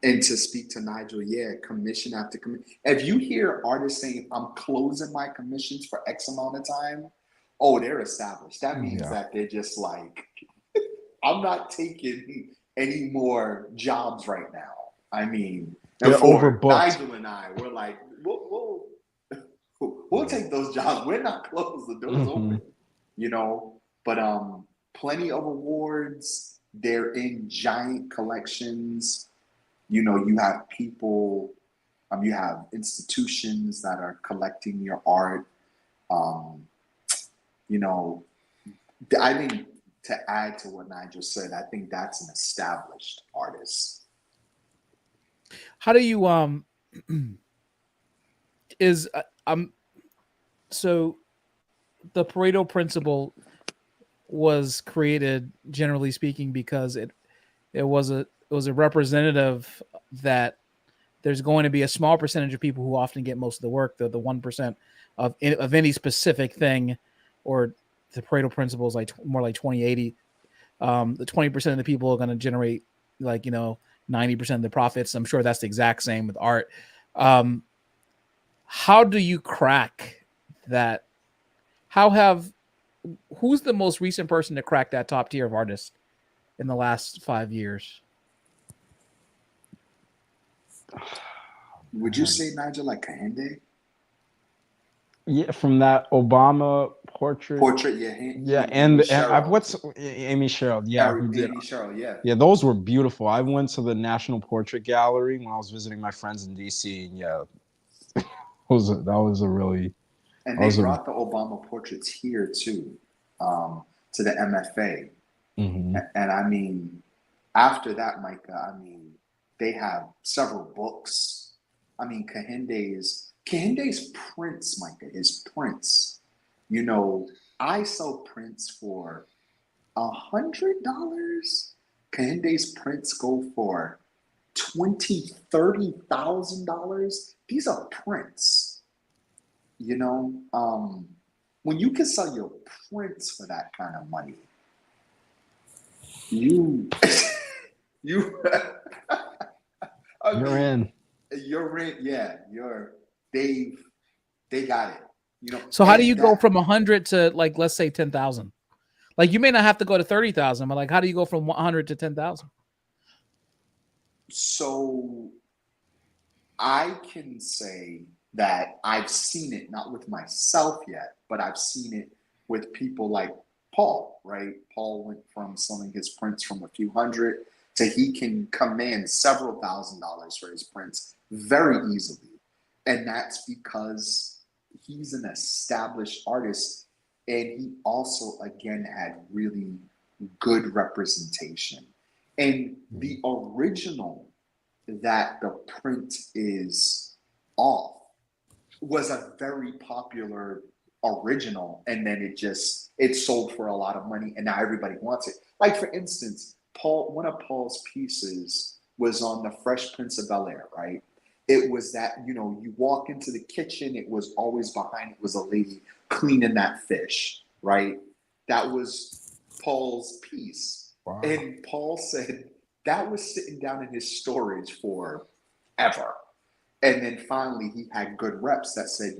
And to speak to Nigel, commission after commission. If you hear artists saying, I'm closing my commissions for X amount of time, they're established. That means that they're just like, I'm not taking any more jobs right now. I mean, they're overbooked. Nigel and I, we're like, we'll take those jobs. We're not closed. The door's open, But plenty of awards. They're in giant collections. You have people, you have institutions that are collecting your art. I think to add to what Nigel said, I think that's an established artist. How do you so the Pareto principle was created, generally speaking, because it was a representative that there's going to be a small percentage of people who often get most of the work, the 1% of any specific thing, or the Pareto principle is like more like 20-80. The 20% of the people are going to generate 90% of the profits. I'm sure that's the exact same with art. How do you crack that? Who's the most recent person to crack that top tier of artists in the last 5 years? Would you say, Nigel, like Kahinde? Yeah, from that Obama portrait. And what's Amy Sherrill? Yeah, Amy Sherrill. Yeah, those were beautiful. I went to the National Portrait Gallery when I was visiting my friends in DC, and that was a really. And they brought the Obama portraits here too, to the MFA. Mm-hmm. And I mean, after that, Micah, they have several books. Kahinde's prints, Micah, his prints. I sell prints for $100. Kahinde's prints go for $20,000, $30,000. These are prints. When you can sell your prints for that kind of money, You, I You're mean, in. you're in. Yeah, they got it. You know, So how do you and go that. from 100 to like let's say 10,000? Like you may not have to go to 30,000, but like how do you go from 100 to 10,000? So I can say that I've seen it, not with myself yet, but I've seen it with people like Paul, right? Paul went from selling his prints from a few hundred to he can command several $1,000s for his prints very easily. And that's because he's an established artist and he also, again, had really good representation. And the original that the print is off was a very popular original, and then it sold for a lot of money and now everybody wants it. Like for instance, one of Paul's pieces was on the Fresh Prince of Bel-Air, right? It was that, you walk into the kitchen, it was always behind it was a lady cleaning that fish, right? That was Paul's piece. Wow. And Paul said that was sitting down in his storage for ever. And then finally, he had good reps that said,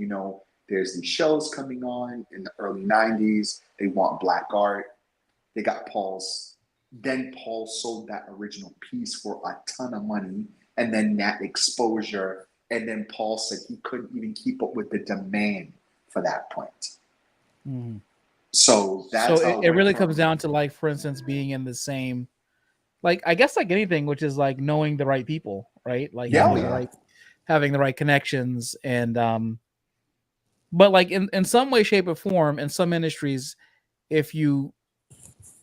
there's these shows coming on in the early 90s. They want black art. They got Paul's. Then Paul sold that original piece for a ton of money. And then that exposure. And then Paul said he couldn't even keep up with the demand for that print. Mm-hmm. So that's so how it went really from. comes down to like, for instance, being in the same, like I guess like anything, which is like knowing the right people, right? Like Yeah, having the right connections and but like in some way, shape, or form, in some industries, if you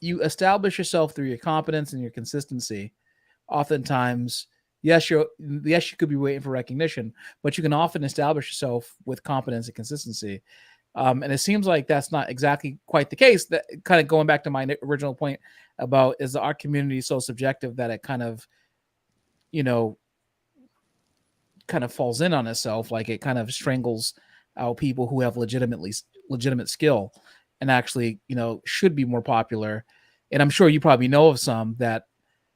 establish yourself through your competence and your consistency, oftentimes yes you could be waiting for recognition, but you can often establish yourself with competence and consistency. And it seems like that's not exactly quite the case. That kind of going back to my original point about is the art community so subjective that it kind of, kind of falls in on itself, like it kind of strangles out people who have legitimate skill and actually, should be more popular. And I'm sure you probably know of some that,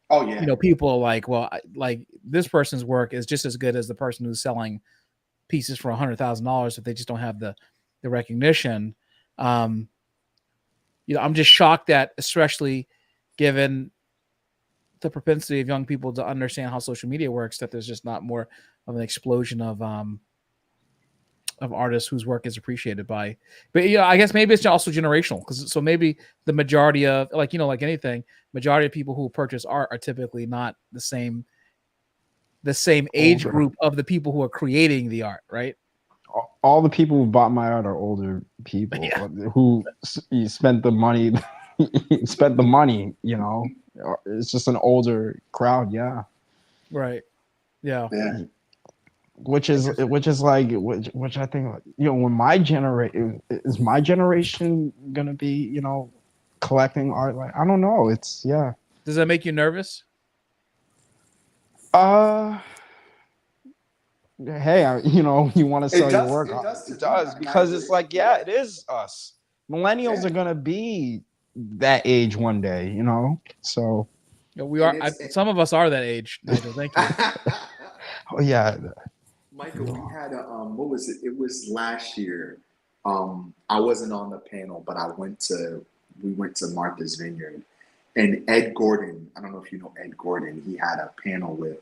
oh yeah, people are like, well, like this person's work is just as good as the person who's selling pieces for $100,000 if they just don't have the recognition. Um, I'm just shocked that, especially given the propensity of young people to understand how social media works, that there's just not more of an explosion of artists whose work is appreciated by. But I guess maybe it's also generational, because so maybe the majority of like anything, majority of people who purchase art are typically not the same age Older. group of the people who are creating the art, right? All the people who bought my art are older people who spent the money. Spent the money. It's just an older crowd. Yeah. Right. Yeah. yeah. Which is like which I think, when my generation gonna be, collecting art. Like, I don't know. It's Does that make you nervous? uh hey, you want to sell your work. It does to It me. does, I because agree. it's like, it is us. Millennials are gonna be that age one day, so We are. Some of us are that age, Nigel. Thank you. oh yeah. Michael, we had a what was it? It was last year. I wasn't on the panel, but we went to Martha's Vineyard, and Ed Gordon. I don't know if you know Ed Gordon. He had a panel with.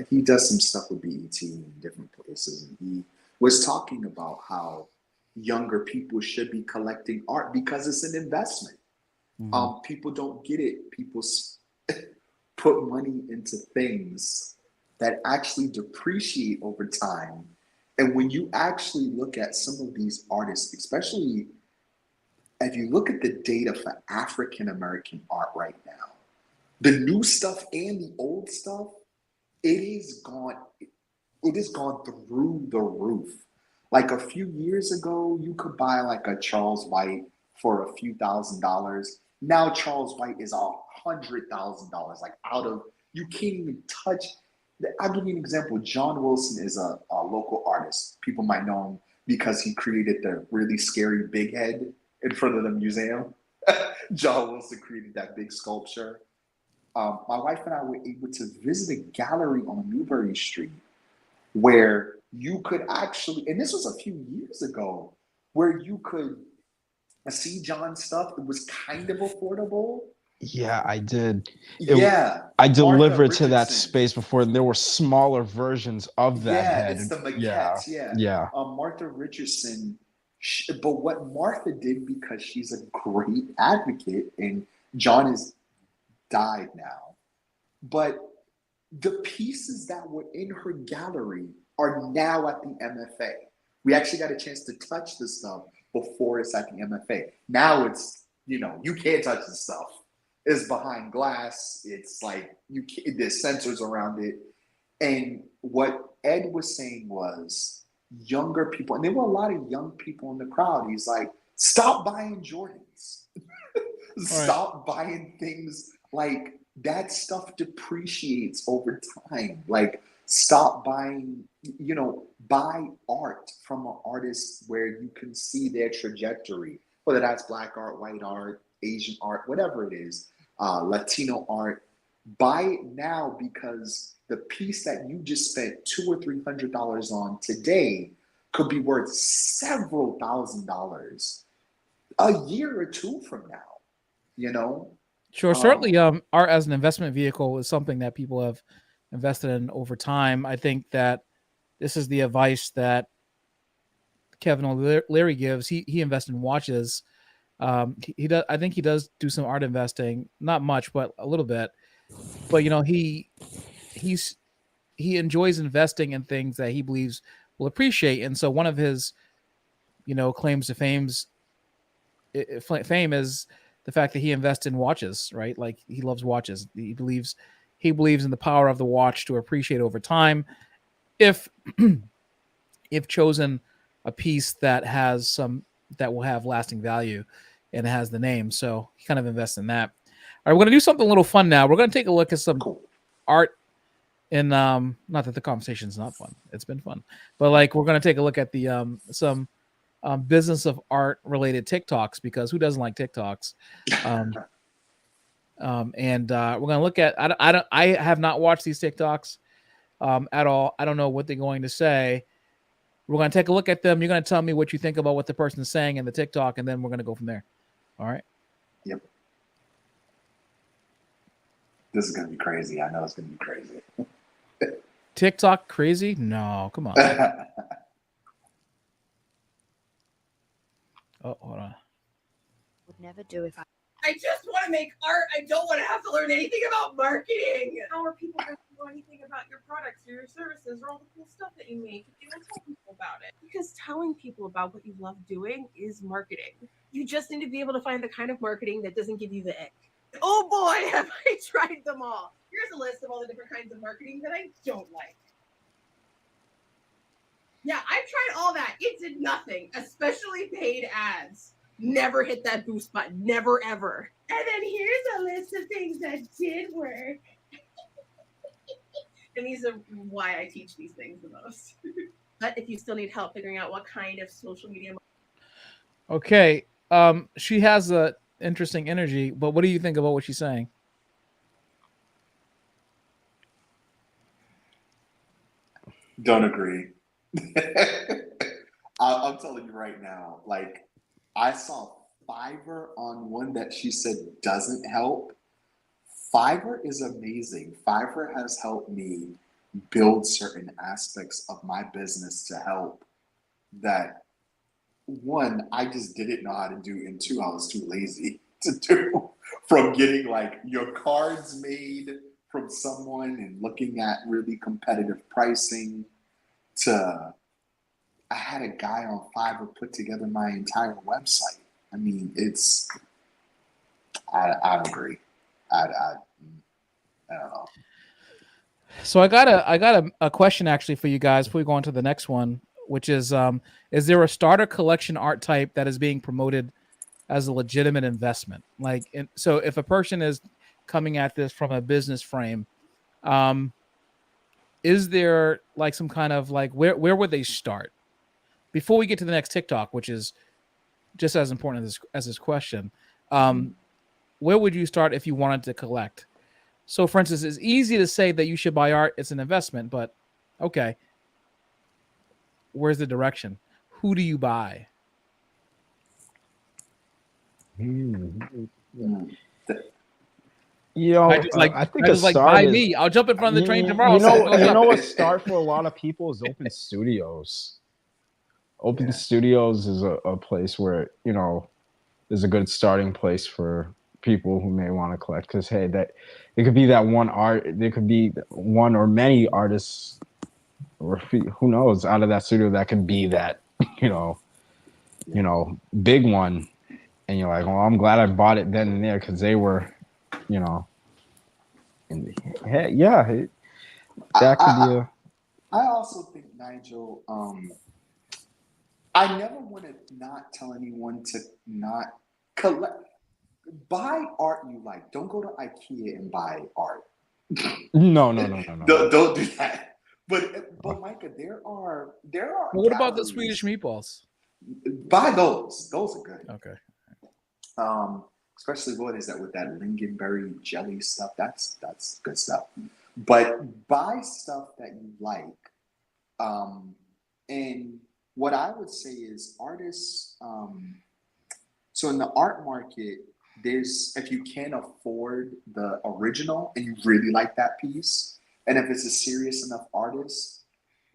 He does some stuff with BET in different places, and he was talking about how younger people should be collecting art because it's an investment. Mm-hmm. People don't get it. People put money into things that actually depreciate over time. And when you actually look at some of these artists, especially if you look at the data for African American art right now, the new stuff and the old stuff, it has gone through the roof. Like a few years ago, you could buy like a Charles White for a few $1,000s. Now Charles White is $100,000. Like you can't even touch. I'll give you an example. John Wilson is a local artist. People might know him because he created the really scary big head in front of the museum. John Wilson created that big sculpture. my wife and I were able to visit a gallery on Newbury Street where you could actually, and this was a few years ago, where you could see John's stuff. It was kind of affordable. Yeah, I did. Yeah, I Martha delivered to that Richardson. space before, and there were smaller versions of that Yeah, head. it's the Yeah, maquettes. Yeah, yeah, Martha Richardson. But what Martha did, because she's a great advocate, and John has died now, but the pieces that were in her gallery are now at the MFA. We actually got a chance to touch the stuff before it's at the MFA. Now it's, you can't touch the stuff. It's behind glass. It's like there's sensors around it. And what Ed was saying was younger people, and there were a lot of young people in the crowd. He's like, stop buying Jordans. Stop buying things like that. Stuff depreciates over time. Like, stop buying, buy art from an artist where you can see their trajectory, whether that's Black art, white art, Asian art, whatever it is, Latino art. Buy it now, because the piece that you just spent $200 or $300 on today could be worth several $1,000s a year or two from now. Sure, certainly art as an investment vehicle is something that people have invested in over time. I think that this is the advice that Kevin O'Leary gives. He invests in watches. He does. I think he does do some art investing, not much, but a little bit. But he enjoys investing in things that he believes will appreciate. And so one of his, claims to fame is the fact that he invests in watches, right? Like, he loves watches. He believes in the power of the watch to appreciate over time, if chosen a piece that will have lasting value and has the name. So he kind of invests in that. All right, we're going to do something a little fun now. We're going to take a look at some art. And not that the conversation's not fun. It's been fun. But we're going to take a look at the some business of art related TikToks, because who doesn't like TikToks? And we're going to look at, I have not watched these TikToks at all. I don't know what they're going to say. We're going to take a look at them. You're going to tell me what you think about what the person is saying in the TikTok, and then we're going to go from there. All right. Yep. This is going to be crazy. I know it's going to be crazy. TikTok crazy? No, come on. Oh, hold on. Would never do if I just want to make art. I don't want to have to learn anything about marketing. How are people going to know anything about your products or your services or all the cool stuff that you make if you don't tell people about it? Because telling people about what you love doing is marketing. You just need to be able to find the kind of marketing that doesn't give you the ick. Oh boy, have I tried them all. Here's a list of all the different kinds of marketing that I don't like. Yeah, I've tried all that. It did nothing, especially paid ads. Never hit that boost button. Never, ever. And then here's a list of things that did work. And these are why I teach these things the most. But if you still need help figuring out what kind of social media. Okay. She has a interesting energy, but what do you think about what she's saying? Don't agree. I'm telling you right now, I saw Fiverr on one that she said doesn't help. Fiverr is amazing. Fiverr has helped me build certain aspects of my business to help that, one, I just didn't know how to do, and two, I was too lazy to do. From getting your cards made from someone and looking at really competitive pricing to, I had a guy on Fiverr put together my entire website. I mean, I agree. I don't know. So I got a question actually for you guys before we go on to the next one, which is there a starter collection art type that is being promoted as a legitimate investment? So if a person is coming at this from a business frame, is there some kind of where would they start before we get to the next TikTok, which is just as important as this question? Where would you start if you wanted to collect? So, for instance, it's easy to say that you should buy art. It's an investment, but okay, where's the direction? Who do you buy? Mm. Mm. I Yo, just like I think I a just like start buy is me. I'll jump in front of the train tomorrow. you So it know goes you up. know a start for a lot of people is open studios. Open Yeah. studios is a place where is a good starting place for people who may want to collect, because hey, that it could be that one art, there could be one or many artists, or who knows, out of that studio that can be that you know big one, and you're like, well, I'm glad I bought it then and there because they were you know and hey, yeah, that could be I, a I also think, Nigel, I never want to not tell anyone to not collect. Buy art you like. Don't go to IKEA and buy art. no. Don't do that. But Micah, there are Well, what about the Swedish galleries. meatballs? Buy those. Those are good. Okay. Especially what is that with that lingonberry jelly stuff? That's good stuff. But buy stuff that you like. And what I would say is artists. So in the art market, there's if you can't afford the original and you really like that piece, and if it's a serious enough artist,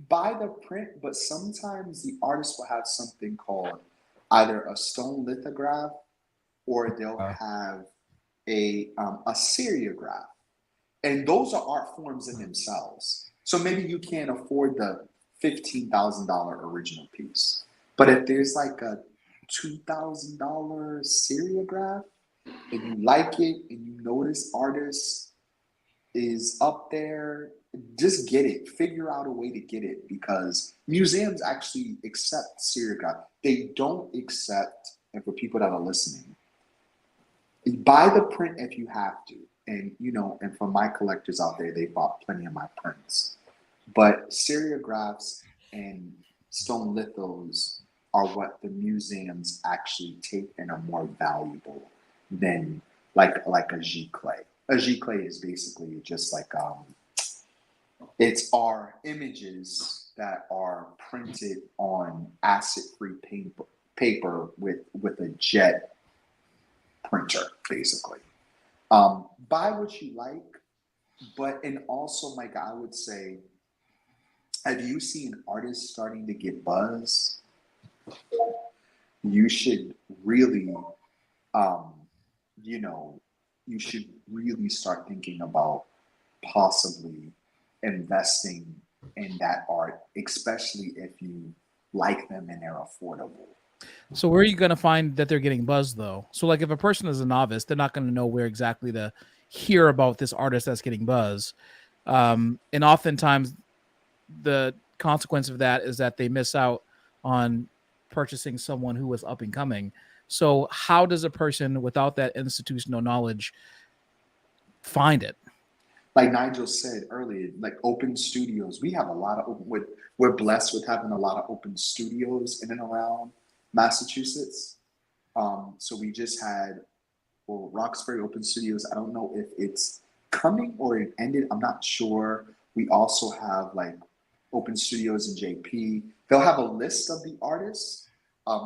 buy the print. But sometimes the artist will have something called either a stone lithograph or they'll uh, have a seriograph, and those are art forms in themselves. So maybe you can't afford the $15,000 original piece, but if there's like a $2,000 seriograph and you like it and you notice artist is up there, just get it. Figure out a way to get it because museums actually accept seriograph. They don't accept, and for people that are listening, buy the print if you have to. And for my collectors out there, they bought plenty of my prints. But seriographs and stone lithos are what the museums actually take and are more valuable than like a giclée. A giclée is basically just like it's our images that are printed on acid-free paper with a jet printer, basically. Buy what you like, and also, Mike, I would say, have you seen artists starting to get buzz? You should really, um, you know, you should really start thinking about possibly investing in that art, especially if you like them and they're affordable. So where are you going to find that they're getting buzz though? So like if a person is a novice, they're not going to know where exactly to hear about this artist that's getting buzz. And oftentimes the consequence of that is that they miss out on purchasing someone who is up and coming. So how does a person without that institutional knowledge find it? Like Nigel said earlier, like open studios, we have a lot of we're blessed with having a lot of open studios in and around Massachusetts. So we just had Roxbury Open Studios. I don't know if it's coming or it ended. I'm not sure. We also have like open studios in JP. They'll have a list of the artists.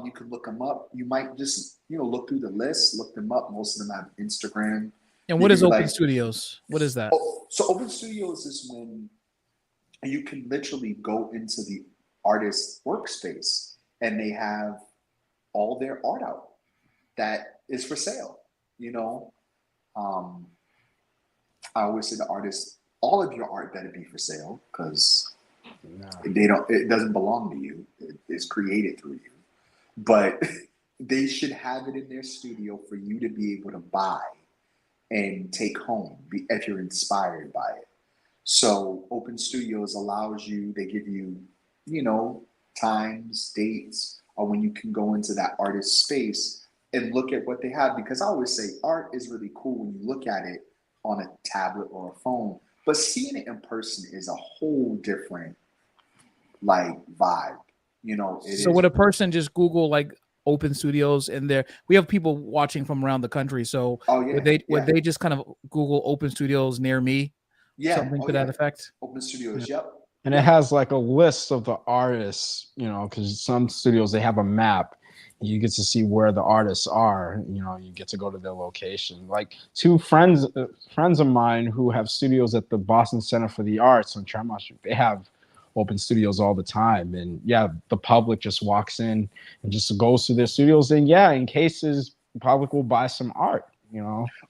You can look them up. You might just look through the list, look them up. Most of them have Instagram. And You what can is be open like, studios? What is that? so open studios is when you can literally go into the artist's workspace and they have all their art out that is for sale. You know, um, I always say to artists, all of your art better be for sale because it doesn't belong to you. It's created through you. But they should have it in their studio for you to be able to buy and take home if you're inspired by it. So Open Studios allows you, they give you, times, dates, or when you can go into that artist space and look at what they have. Because I always say art is really cool when you look at it on a tablet or a phone, but seeing it in person is a whole different like vibe. It So is. would a person just Google like open studios in there? We have people watching from around the country, so Oh yeah, would they just kind of Google open studios near me, yeah. something Oh to that yeah. effect? Open Yeah. studios. Yep. And it has like a list of the artists, because some studios they have a map. You get to see where the artists are. You get to go to their location. Like two friends of mine who have studios at the Boston Center for the Arts on Tremont Street. They have open studios all the time, and yeah, the public just walks in and just goes to their studios. And yeah, in cases, the public will buy some art.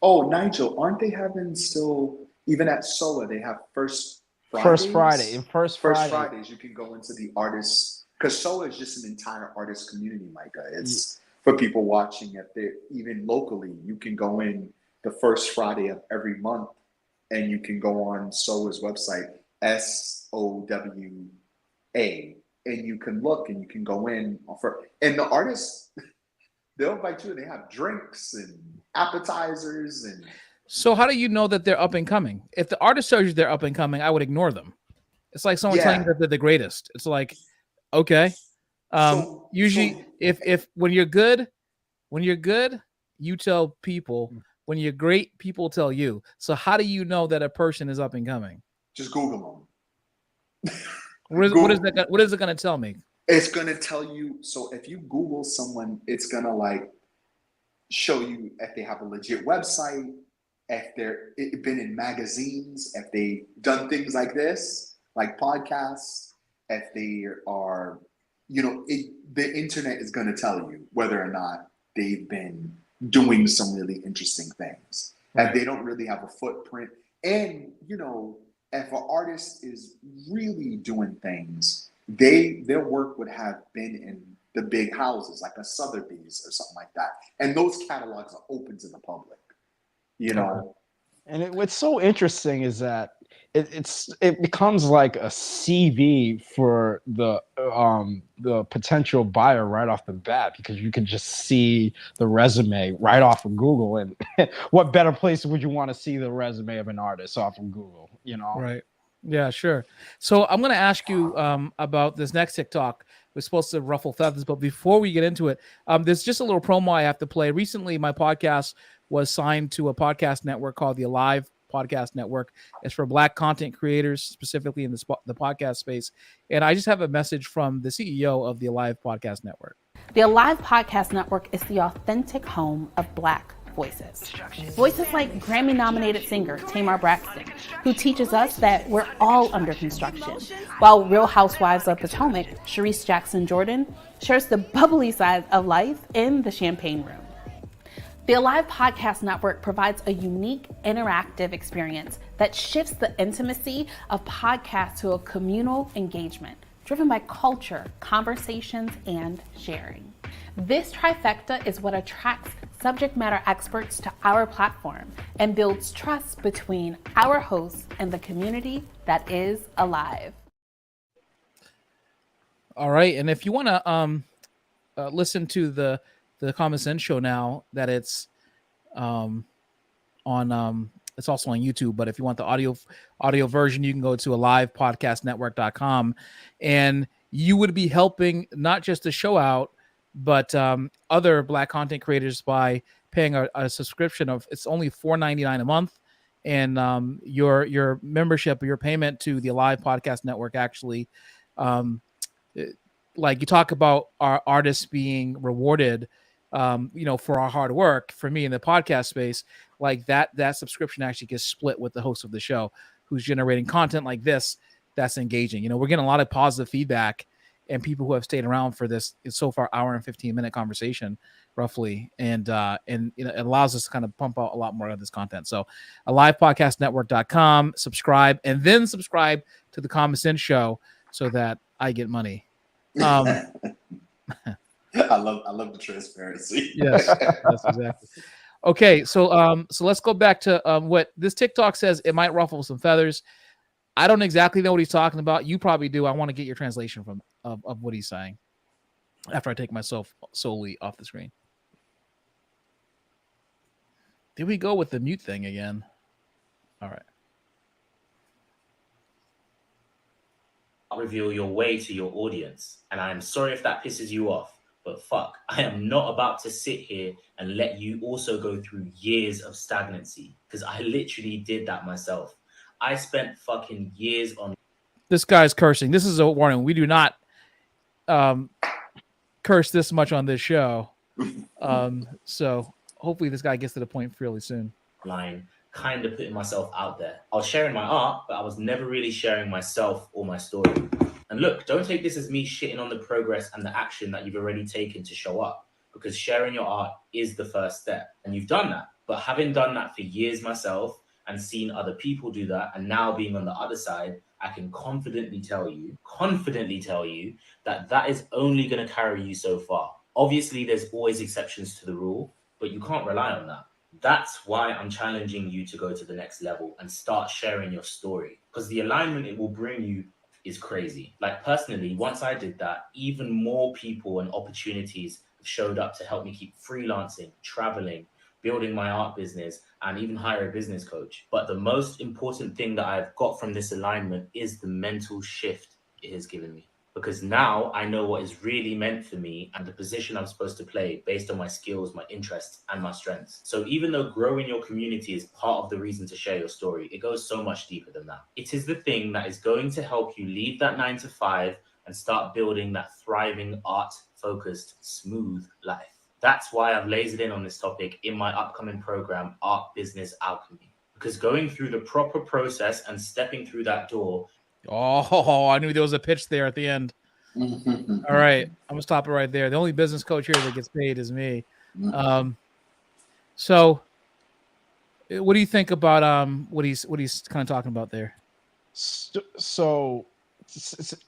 Oh, Nigel, aren't they having still even at SOA? They have First Friday and First First Friday. Fridays, you can go into the artists because SOA is just an entire artist community, Micah. It's for people watching if they're even locally. You can go in the first Friday of every month, and you can go on SOA's website, SOWA, and you can look and you can go in and the artists they'll invite you and they have drinks and appetizers and So how do you know that they're up and coming? If the artist tells you they're up and coming, I would ignore them. It's like someone telling you that they're the greatest. It's like, okay. Usually, if when you're good, you tell people. When you're great, people tell you. So how do you know that a person is up and coming? just Google them. What is that? What is it going to tell me? It's going to tell you. So if you Google someone, it's going to like show you if they have a legit website, if they're been in magazines, if they done things like this, like podcasts, if they are, the internet is going to tell you whether or not they've been doing some really interesting things. Right. And they don't really have a footprint. And, if an artist is really doing things, their work would have been in the big houses like a Sotheby's or something like that. And those catalogs are open to the public, And what's so interesting is that it becomes like a CV for the potential buyer right off the bat, because you can just see the resume right off of Google. And what better place would you want to see the resume of an artist off of Google? Right. Yeah, sure. So I'm going to ask you about this next TikTok. We're supposed to ruffle feathers, but before we get into it, there's just a little promo I have to play. Recently, my podcast was signed to a podcast network called the Alive Podcast Network. It's for Black content creators, specifically in the podcast space. And I just have a message from the CEO of the Alive Podcast Network. The Alive Podcast Network is the authentic home of Black voices. Voices like Grammy-nominated singer Tamar Braxton, who teaches us that we're all under construction, while Real Housewives of Potomac, Sharice Jackson Jordan, shares the bubbly side of life in the champagne room. The Alive Podcast Network provides a unique, interactive experience that shifts the intimacy of podcasts to a communal engagement, driven by culture, conversations, and sharing. This trifecta is what attracts subject matter experts to our platform and builds trust between our hosts and the community that is Alive. All right. And if you want to listen to the Common Sense Show now, that it's it's also on YouTube, but if you want the audio version, you can go to alivepodcastnetwork.com, and you would be helping not just the show out, but other Black content creators by paying a subscription of, it's only $4.99 a month, and your membership or your payment to the Alive Podcast Network actually, like you talk about our artists being rewarded, for our hard work. For me in the podcast space, like that subscription actually gets split with the host of the show, who's generating content like this that's engaging. We're getting a lot of positive feedback and people who have stayed around for this so far hour and 15-minute conversation roughly, and it allows us to kind of pump out a lot more of this content. So alivepodcastnetwork.com, subscribe, and then subscribe to the Common Sense Show so that I get money. I love the transparency. Yes, exactly. Okay, so let's go back to what this TikTok says. It might ruffle some feathers. I don't exactly know what he's talking about. You probably do. I want to get your translation of what he's saying after I take myself solely off the screen. Did we go with the mute thing again? All right. Reveal your way to your audience, and I'm sorry if that pisses you off, But fuck, I am not about to sit here and let you also go through years of stagnancy, because I literally did that myself. I spent fucking years on. This guy's cursing. This is a warning. We do not curse this much on this show. So hopefully this guy gets to the point fairly soon. Line, kind of putting myself out there. I was sharing my art, but I was never really sharing myself or my story. And look, don't take this as me shitting on the progress and the action that you've already taken to show up, because sharing your art is the first step. And you've done that. But having done that for years myself and seen other people do that, and now being on the other side, I can confidently tell you that that is only going to carry you so far. Obviously, there's always exceptions to the rule, but you can't rely on that. That's why I'm challenging you to go to the next level and start sharing your story, because the alignment it will bring you is crazy. Like, personally, once I did that, even more people and opportunities have showed up to help me keep freelancing, traveling, building my art business, and even hire a business coach. But the most important thing that I've got from this alignment is the mental shift it has given me. Because now I know what is really meant for me and the position I'm supposed to play based on my skills, my interests, and my strengths. So even though growing your community is part of the reason to share your story, it goes so much deeper than that. It is the thing that is going to help you leave that 9 to 5 and start building that thriving, art-focused, smooth life. That's why I've lasered in on this topic in my upcoming program, Art Business Alchemy. Because going through the proper process and stepping through that door. Oh, I knew there was a pitch there at the end. All right, I'm gonna stop it right there. The only business coach here that gets paid is me. So, what do you think about what he's kind of talking about there? So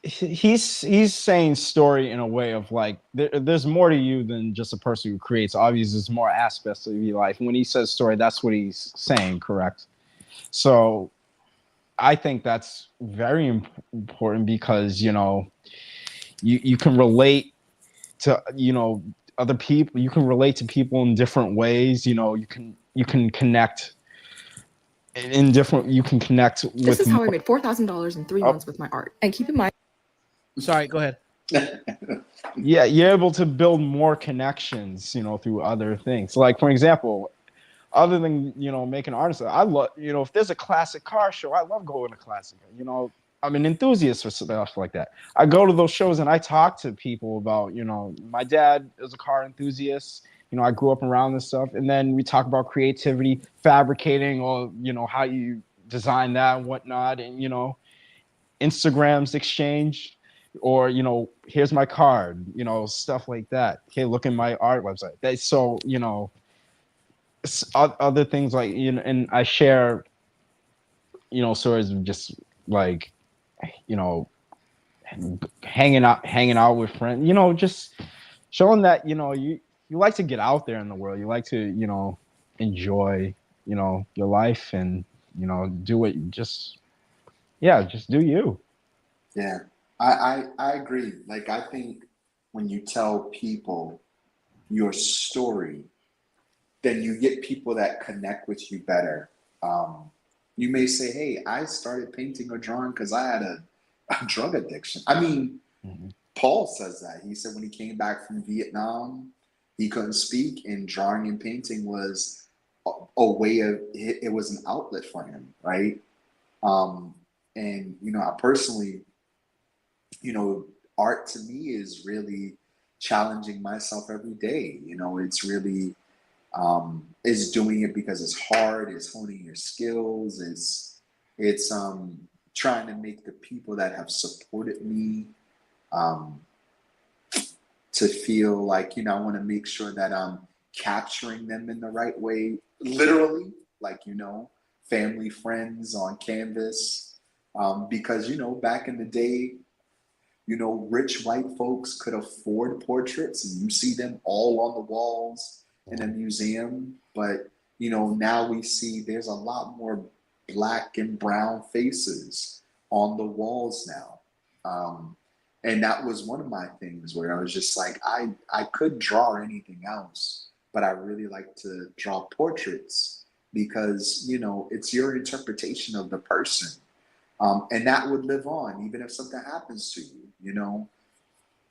he's saying story in a way of like there's more to you than just a person who creates. Obviously, there's more aspects of your life. When he says story, that's what he's saying, correct? So I think that's very important because you can relate to other people. You can relate to people in different ways. You can connect in different. You can connect with. This is how I made $4,000 in 3 months with my art. And keep in mind. Sorry, go ahead. Yeah, you're able to build more connections, through other things. Like, for example, other than making artists, I love if there's a classic car show, I love going to classic. I'm an enthusiast for stuff like that. I go to those shows and I talk to people about my dad is a car enthusiast. I grew up around this stuff, and then we talk about creativity, fabricating, or how you design that and whatnot, and Instagram's exchange, or here's my card, stuff like that. Okay, look at my art website. So other things like and I share stories of just like hanging out with friends, just showing that you like to get out there in the world, you like to enjoy your life, and do it, just do you. Yeah, I agree. Like, I think when you tell people your story, then you get people that connect with you better. You may say, hey, I started painting or drawing because I had a drug addiction. I mean, Paul says that. He said when he came back from Vietnam, he couldn't speak, and drawing and painting was a way of, it was an outlet for him, right? And, I personally, art to me is really challenging myself every day. It's really, is doing it because it's hard, it's honing your skills, it's trying to make the people that have supported me to feel like, I want to make sure that I'm capturing them in the right way, literally, like, family, friends on canvas, because, back in the day, rich white folks could afford portraits, and you see them all on the walls in a museum. But, now we see there's a lot more Black and brown faces on the walls now. And that was one of my things where I was just like, I could draw anything else, but I really like to draw portraits because, it's your interpretation of the person. And that would live on even if something happens to you,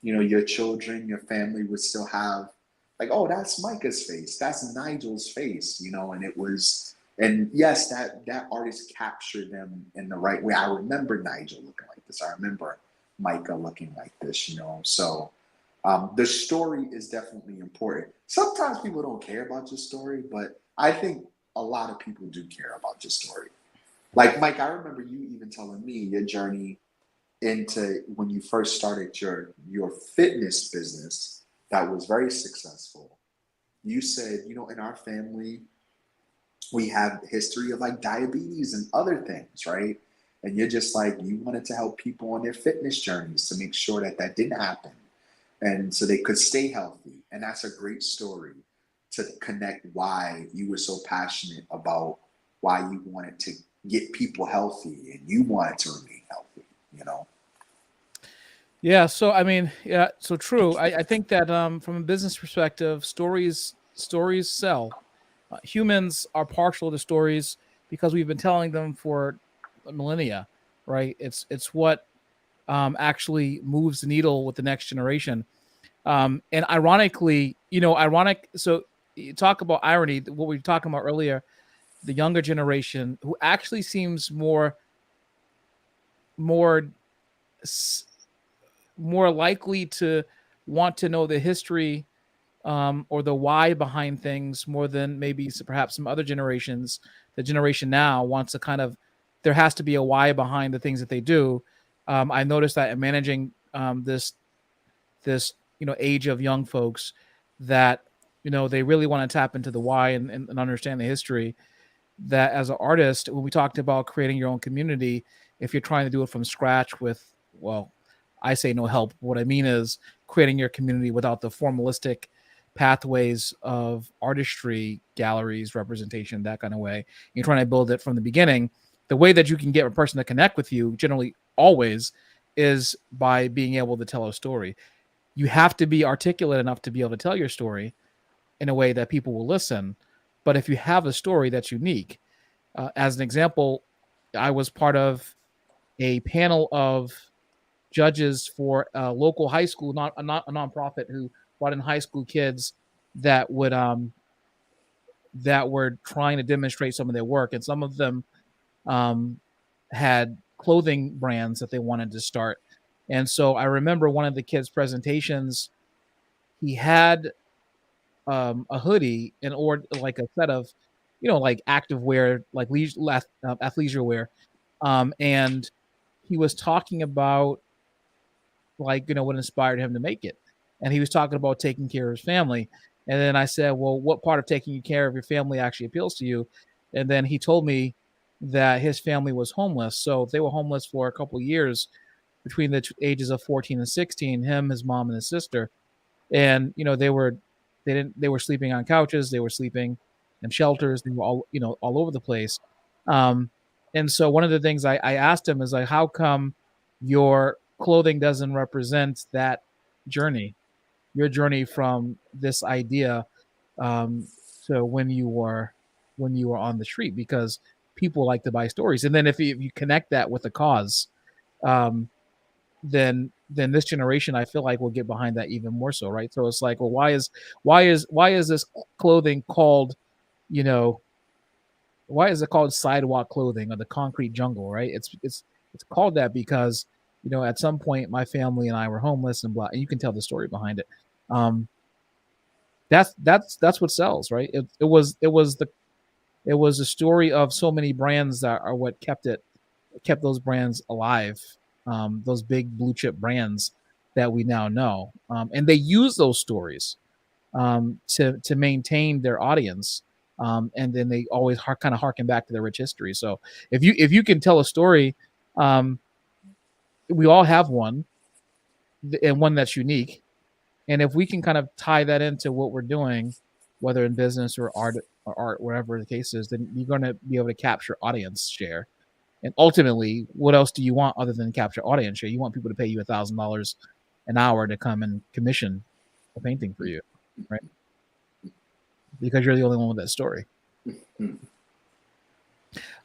your children, your family would still have like, oh, that's Micah's face, that's Nigel's face, and it was, and yes, that artist captured them in the right way. I remember Nigel looking like this. I remember Micah looking like this, So the story is definitely important. Sometimes people don't care about your story, but I think a lot of people do care about your story. Like Mike, I remember you even telling me your journey into when you first started your fitness business that was very successful. You said, in our family, we have history of like diabetes and other things, right? And you're just like, you wanted to help people on their fitness journeys to make sure that that didn't happen. And so they could stay healthy. And that's a great story to connect why you were so passionate about why you wanted to get people healthy and you wanted to remain healthy. Yeah. So, I mean, yeah. So true. I think that from a business perspective, stories sell. Humans are partial to stories because we've been telling them for millennia, right? It's what actually moves the needle with the next generation. And ironically, ironic. So you talk about irony, what we were talking about earlier, the younger generation who actually seems more likely to want to know the history or the why behind things more than maybe perhaps some other generations. The generation now wants to kind of, there has to be a why behind the things that they do. I noticed that in managing this age of young folks, that they really want to tap into the why and understand the history. That as an artist, when we talked about creating your own community, if you're trying to do it from scratch with, well, I say no help. What I mean is creating your community without the formalistic pathways of artistry, galleries, representation, that kind of way. You're trying to build it from the beginning. The way that you can get a person to connect with you, generally always, is by being able to tell a story. You have to be articulate enough to be able to tell your story in a way that people will listen. But if you have a story that's unique, as an example, I was part of a panel of judges for a local high school, not a nonprofit, who brought in high school kids that were trying to demonstrate some of their work, and some of them had clothing brands that they wanted to start. And so I remember one of the kids' presentations, he had a hoodie or like a set of, like active wear, like athleisure wear, and he was talking about like what inspired him to make it, and he was talking about taking care of his family. And then I said, well, what part of taking care of your family actually appeals to you? And then he told me that his family was homeless, so they were homeless for a couple of years between the ages of 14 and 16, him, his mom, and his sister. And they were sleeping on couches, they were sleeping in shelters, they were all over the place. And so one of the things I asked him is like, how come your clothing doesn't represent that journey, your journey from this idea to when you were on the street? Because people like to buy stories. And then if you connect that with a cause, then this generation, I feel like, will get behind that even more so, right? So it's like, well, why is this clothing called, why is it called sidewalk clothing or the concrete jungle, right? It's called that because at some point my family and I were homeless and blah, and you can tell the story behind it. That's what sells, right? It was a story of so many brands that are what kept those brands alive. Those big blue chip brands that we now know, and they use those stories to maintain their audience, and then they always kind of harken back to their rich history. So if you can tell a story, we all have one, and one that's unique. And if we can kind of tie that into what we're doing, whether in business or art, wherever the case is, then you're going to be able to capture audience share. And ultimately, what else do you want other than capture audience share? You want people to pay you $1,000 an hour to come and commission a painting for you, right? Because you're the only one with that story.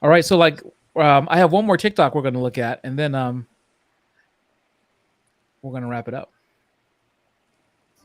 All right, so like I have one more TikTok we're going to look at, and then we're going to wrap it up.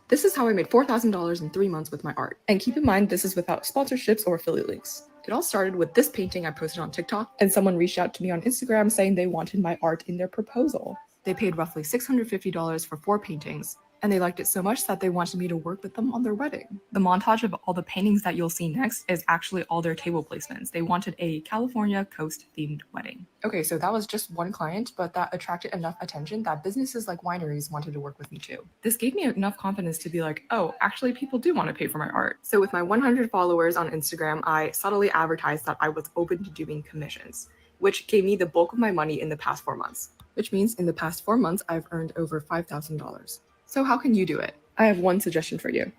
This is how I made $4,000 in 3 months with my art. And keep in mind, this is without sponsorships or affiliate links. It all started with this painting I posted on TikTok, and someone reached out to me on Instagram saying they wanted my art in their proposal. They paid roughly $650 for 4 paintings, and they liked it so much that they wanted me to work with them on their wedding. The montage of all the paintings that you'll see next is actually all their table placements. They wanted a California coast themed wedding. Okay, so that was just one client, but that attracted enough attention that businesses like wineries wanted to work with me too. This gave me enough confidence to be like, oh, actually people do want to pay for my art. So with my 100 followers on Instagram, I subtly advertised that I was open to doing commissions, which gave me the bulk of my money in the past 4 months. Which means in the past 4 months, I've earned over $5,000. So how can you do it? I have one suggestion for you.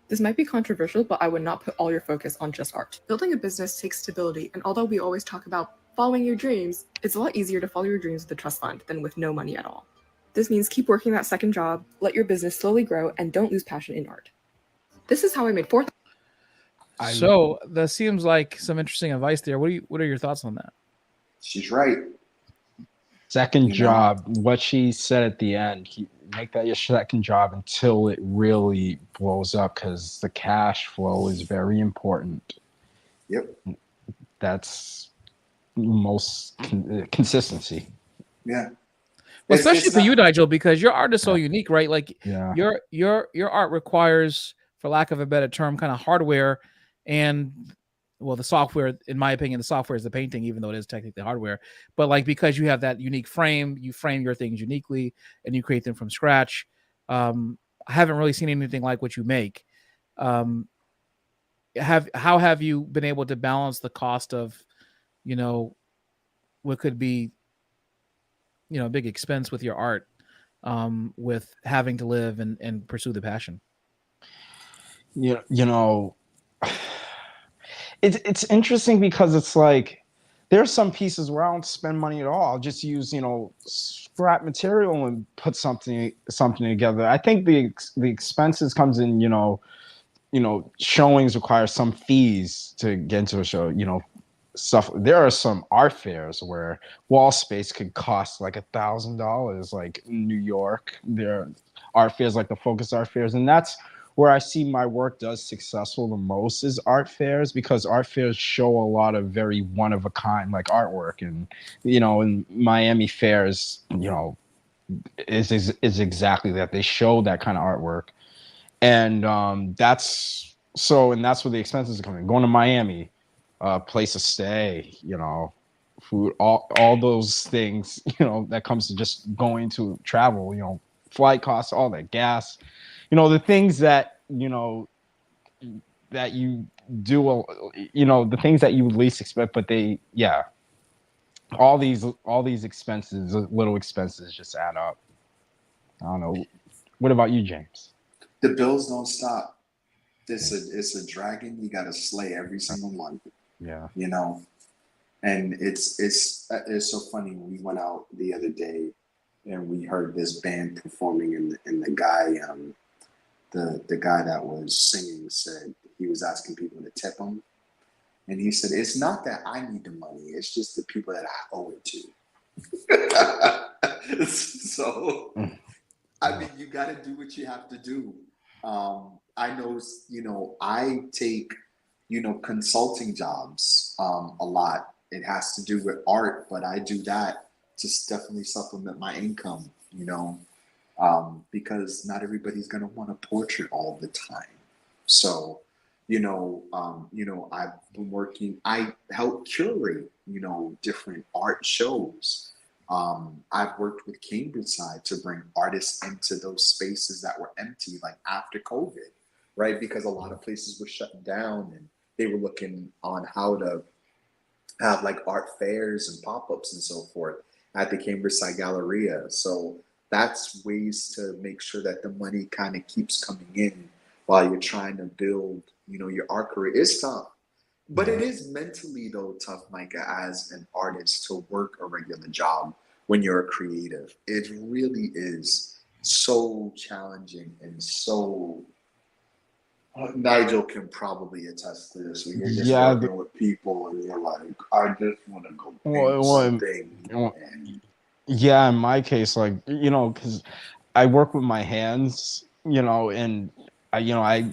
This might be controversial, but I would not put all your focus on just art. Building a business takes stability, and although we always talk about following your dreams, it's a lot easier to follow your dreams with a trust fund than with no money at all. This means keep working that second job, let your business slowly grow, and don't lose passion in art. This is how I made $4,000. So that seems like some interesting advice there. What are your thoughts on that? She's right. Second job, what she said at the end, make that your second job until it really blows up, because the cash flow is very important. Yep. That's most consistency. Yeah. Well, especially for you, Nigel, because your art is so unique, right? Like your art requires, for lack of a better term, kind of hardware, and well, the software, in my opinion, the software is the painting, even though it is technically hardware. But like, because you have that unique frame, you frame your things uniquely and you create them from scratch. I haven't really seen anything like what you make. How have you been able to balance the cost of, what could be, a big expense with your art, with having to live and pursue the passion? It's interesting because it's like there's some pieces where I don't spend money at all. I'll just use scrap material and put something together. I think the expenses comes in showings require some fees to get into a show. Stuff. There are some art fairs where wall space could cost like $1,000. Like in New York, there are art fairs like the Focus Art Fairs, and that's where I see my work does successful the most is art fairs, because art fairs show a lot of very one of a kind like artwork, and in Miami fairs, is exactly that. They show that kind of artwork, and that's where the expenses are coming. Going to Miami, place to stay, food, all those things, that comes to just going to travel, flight costs, all that gas. The things that that you do, the things that you least expect, but all these expenses, little expenses, just add up. I don't know. What about you, James? The bills don't stop. It's a dragon you got to slay every single month. Yeah. And it's so funny. We went out the other day and we heard this band performing, and the guy. The guy that was singing said he was asking people to tip him. And he said, it's not that I need the money. It's just the people that I owe it to. So, I mean, you got to do what you have to do. I know, I take, consulting jobs a lot. It has to do with art, but I do that to definitely supplement my income, because not everybody's going to want a portrait all the time. So, I've been working, I help curate, different art shows. I've worked with Cambridge Side to bring artists into those spaces that were empty, like after COVID, right? Because a lot of places were shut down and they were looking on how to have like art fairs and pop-ups and so forth at the Cambridge Side Galleria. So that's ways to make sure that the money kind of keeps coming in while you're trying to build, your art career. It's tough, but it is mentally though tough, Micah, as an artist to work a regular job when you're a creative. It really is so challenging and so. Nigel can probably attest to this. When you're just working with people and you're like, I just want to go paint something. Yeah, in my case, like, because I work with my hands and I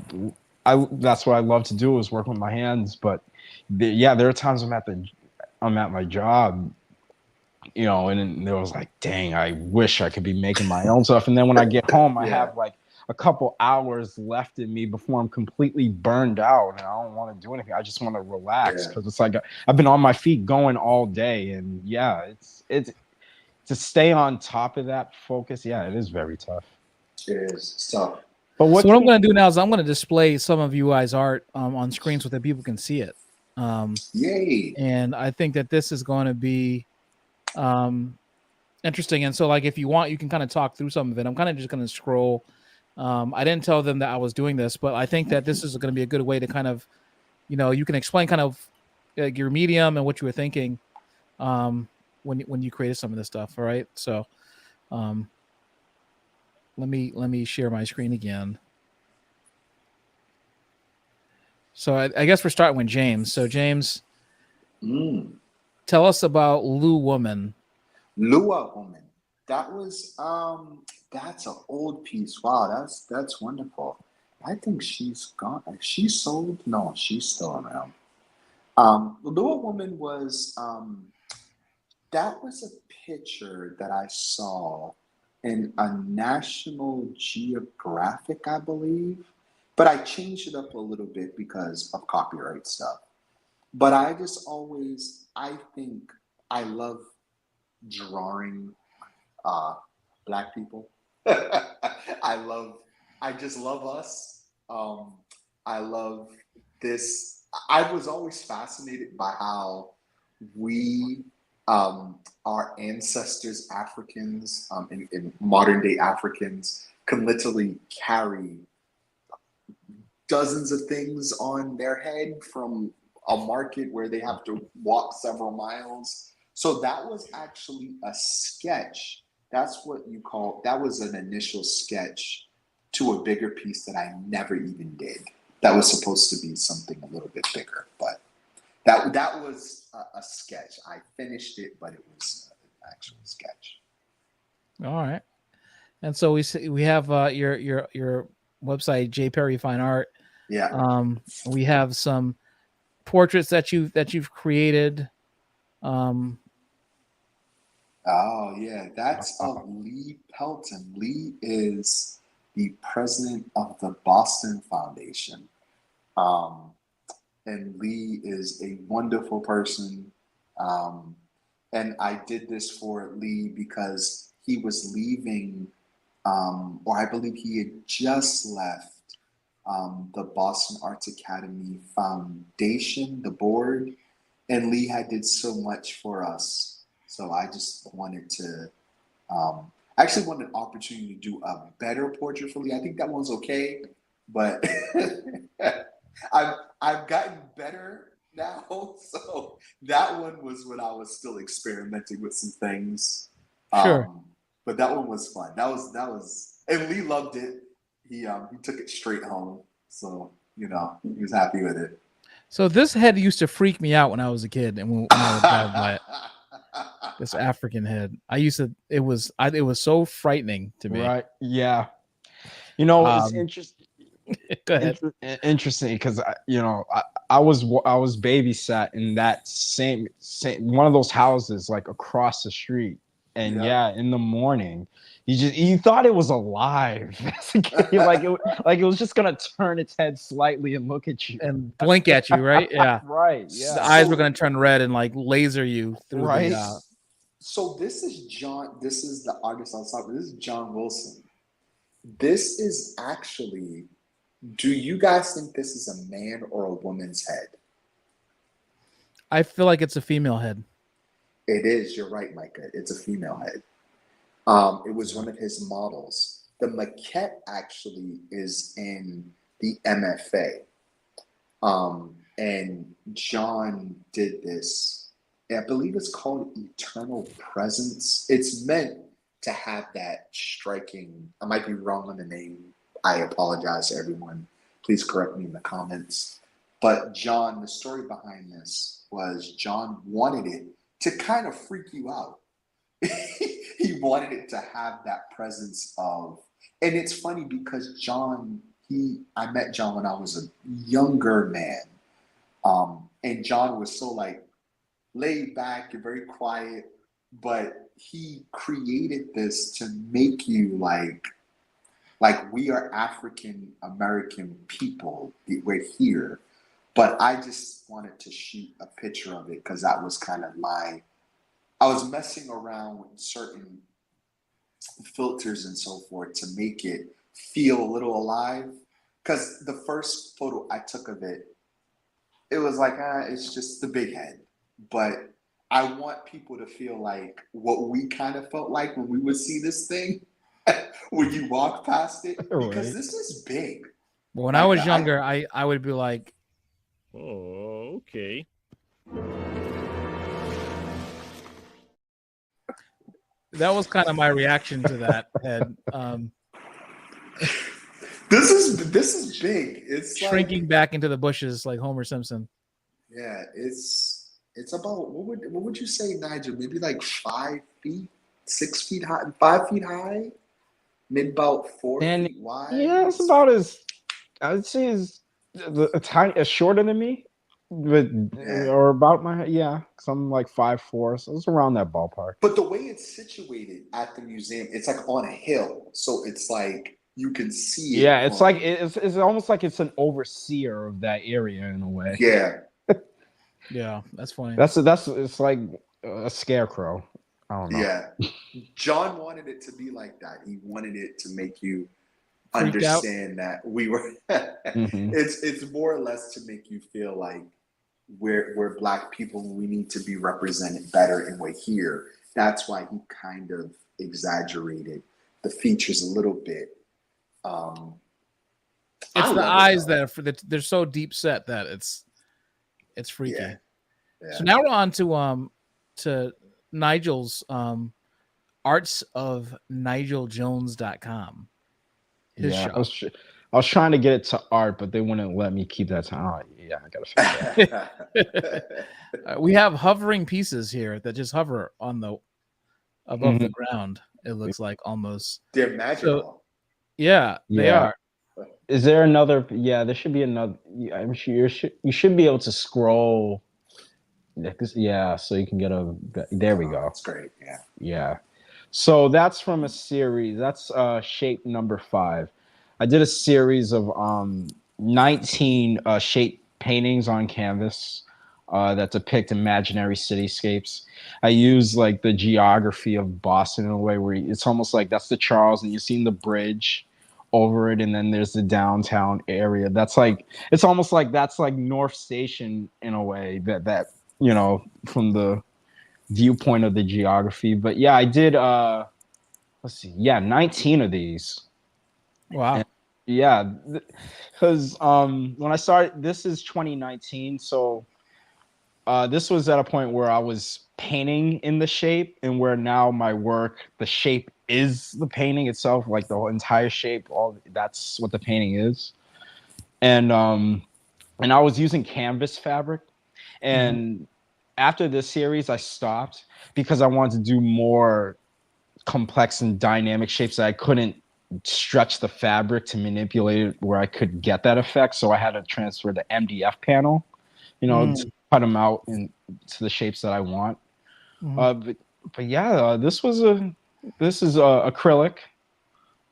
that's what I love to do is work with my hands. But there are times I'm at my job, and there was like, dang, I wish I could be making my own stuff. And then when I get home, I Yeah. have like a couple hours left in me before I'm completely burned out and I don't want to do anything. I just want to relax because it's like I've been on my feet going all day, and it's to stay on top of that focus. Yeah, it is very tough. It is. So, But So what I'm going to do now is I'm going to display some of you guys' art on screen so that people can see it. yay! And I think that this is going to be interesting. And so, like, if you want, you can kind of talk through some of it. I'm kind of just going to scroll. I didn't tell them that I was doing this, but I think that this is going to be a good way to kind of, you can explain kind of your medium and what you were thinking when you created some of this stuff. All right. So let me share my screen again. So I guess we're starting with James. So James, tell us about Lou Woman. Lua Woman. That was that's an old piece. Wow, that's wonderful. I think she's gone. She sold? No, she's still around. Lua Woman was that was a picture that I saw in a National Geographic, I believe. But I changed it up a little bit because of copyright stuff. But I think I love drawing black people. I just love us. I love this. I was always fascinated by how we, our ancestors, Africans, in modern day Africans, can literally carry dozens of things on their head from a market where they have to walk several miles. So that was actually a sketch. That was an initial sketch to a bigger piece that I never even did. That was supposed to be something a little bit bigger, but that was a sketch. I finished it, but it was an actual sketch. All right. And so we have your website, J Perry Fine Art. Yeah. We have some portraits that you've created. Oh yeah, that's Lee Pelton. Lee is the president of the Boston Foundation. And Lee is a wonderful person. And I did this for Lee because he was leaving, or I believe he had just left the Boston Arts Academy Foundation, the board, and Lee had did so much for us. So I just wanted to, I actually wanted an opportunity to do a better portrait for Lee. I think that one's okay, but I've gotten better now. So that one was when I was still experimenting with some things. Sure. But that one was fun. That was, and Lee loved it. He took it straight home. So, he was happy with it. So this head used to freak me out when I was a kid, and when I would drive by it. This African head, it was so frightening to me. Right? Yeah. It's interesting. Go ahead. Interesting because I was babysat in that same one of those houses like across the street, and in the morning you thought it was alive. like it was just gonna turn its head slightly and look at you and blink at you, right? Yeah. Right. Yeah. The eyes were gonna turn red and like laser you through right. So this is John. This is the artist on top. This is John Wilson. This is actually. Do you guys think this is a man or a woman's head? I feel like it's a female head. It is. You're right, Micah. It's a female head. It was one of his models. The maquette actually is in the MFA. And John did this. I believe it's called Eternal Presence. It's meant to have that striking. I might be wrong on the name. I apologize to everyone. Please correct me in the comments. But John, the story behind this was John wanted it to kind of freak you out. He wanted it to have that presence of, and it's funny because John, I met John when I was a younger man. And John was so like laid back and very quiet, but he created this to make you like we are African American people. We're here. But I just wanted to shoot a picture of it because that was kind of I was messing around with certain filters and so forth to make it feel a little alive. Because the first photo I took of it, it was like, it's just the big head. But I want people to feel like what we kind of felt like when we would see this thing when you walk past it, because Right. this is big. When I was younger, I would be like, oh, okay. that was kind of my reaction to that head. This is big. It's shrinking back into the bushes like Homer Simpson. Yeah, it's about what would you say, Nigel? Maybe like 5 feet, 6 feet high, 5 feet high, maybe about 4 feet wide. Yeah, it's about as I would say is shorter than me, but or about my because I'm like 5'4", so it's around that ballpark. But the way it's situated at the museum, it's like on a hill, so it's like you can see it. Yeah, it's like it's almost like it's an overseer of that area in a way. Yeah. Yeah, that's funny. That's it's like a scarecrow. I don't know. Yeah, John wanted it to be like that. He wanted it to make you Freaked understand that we were. It's more or less to make you feel like we're Black people and we need to be represented better, and we're here. That's why he kind of exaggerated the features a little bit. It's the eyes that they're so deep set that it's freaky. Yeah. Yeah. So now we're on to Nigel's arts of NigelJones.com. His Yeah, show. I was trying to get it to art, but they wouldn't let me keep that time. Yeah, I gotta fix that. We have hovering pieces here that just hover on above the ground. It looks like almost. They're magical. So, yeah, they are. Is there another? Yeah, there should be another. I'm sure you should be able to scroll. Yeah, so you can get a. There we go. That's great. Yeah. Yeah. So that's from a series. That's shape number 5. I did a series of 19 shape paintings on canvas that depict imaginary cityscapes. I use like the geography of Boston in a way where it's almost like that's the Charles, and you're seeing the bridge over it, and then there's the downtown area. That's like it's almost like that's like North Station in a way that you know from the viewpoint of the geography. But yeah, I did 19 of these. Wow. And yeah, because when I started, this is 2019, so this was at a point where I was painting in the shape, and where now my work, the shape is the painting itself, like the whole entire shape, that's what the painting is. And I was using canvas fabric, and after this series I stopped because I wanted to do more complex and dynamic shapes that I couldn't stretch the fabric to manipulate it where I could get that effect. So I had to transfer the MDF panel, to cut them out into the shapes that I want. But yeah, this is acrylic.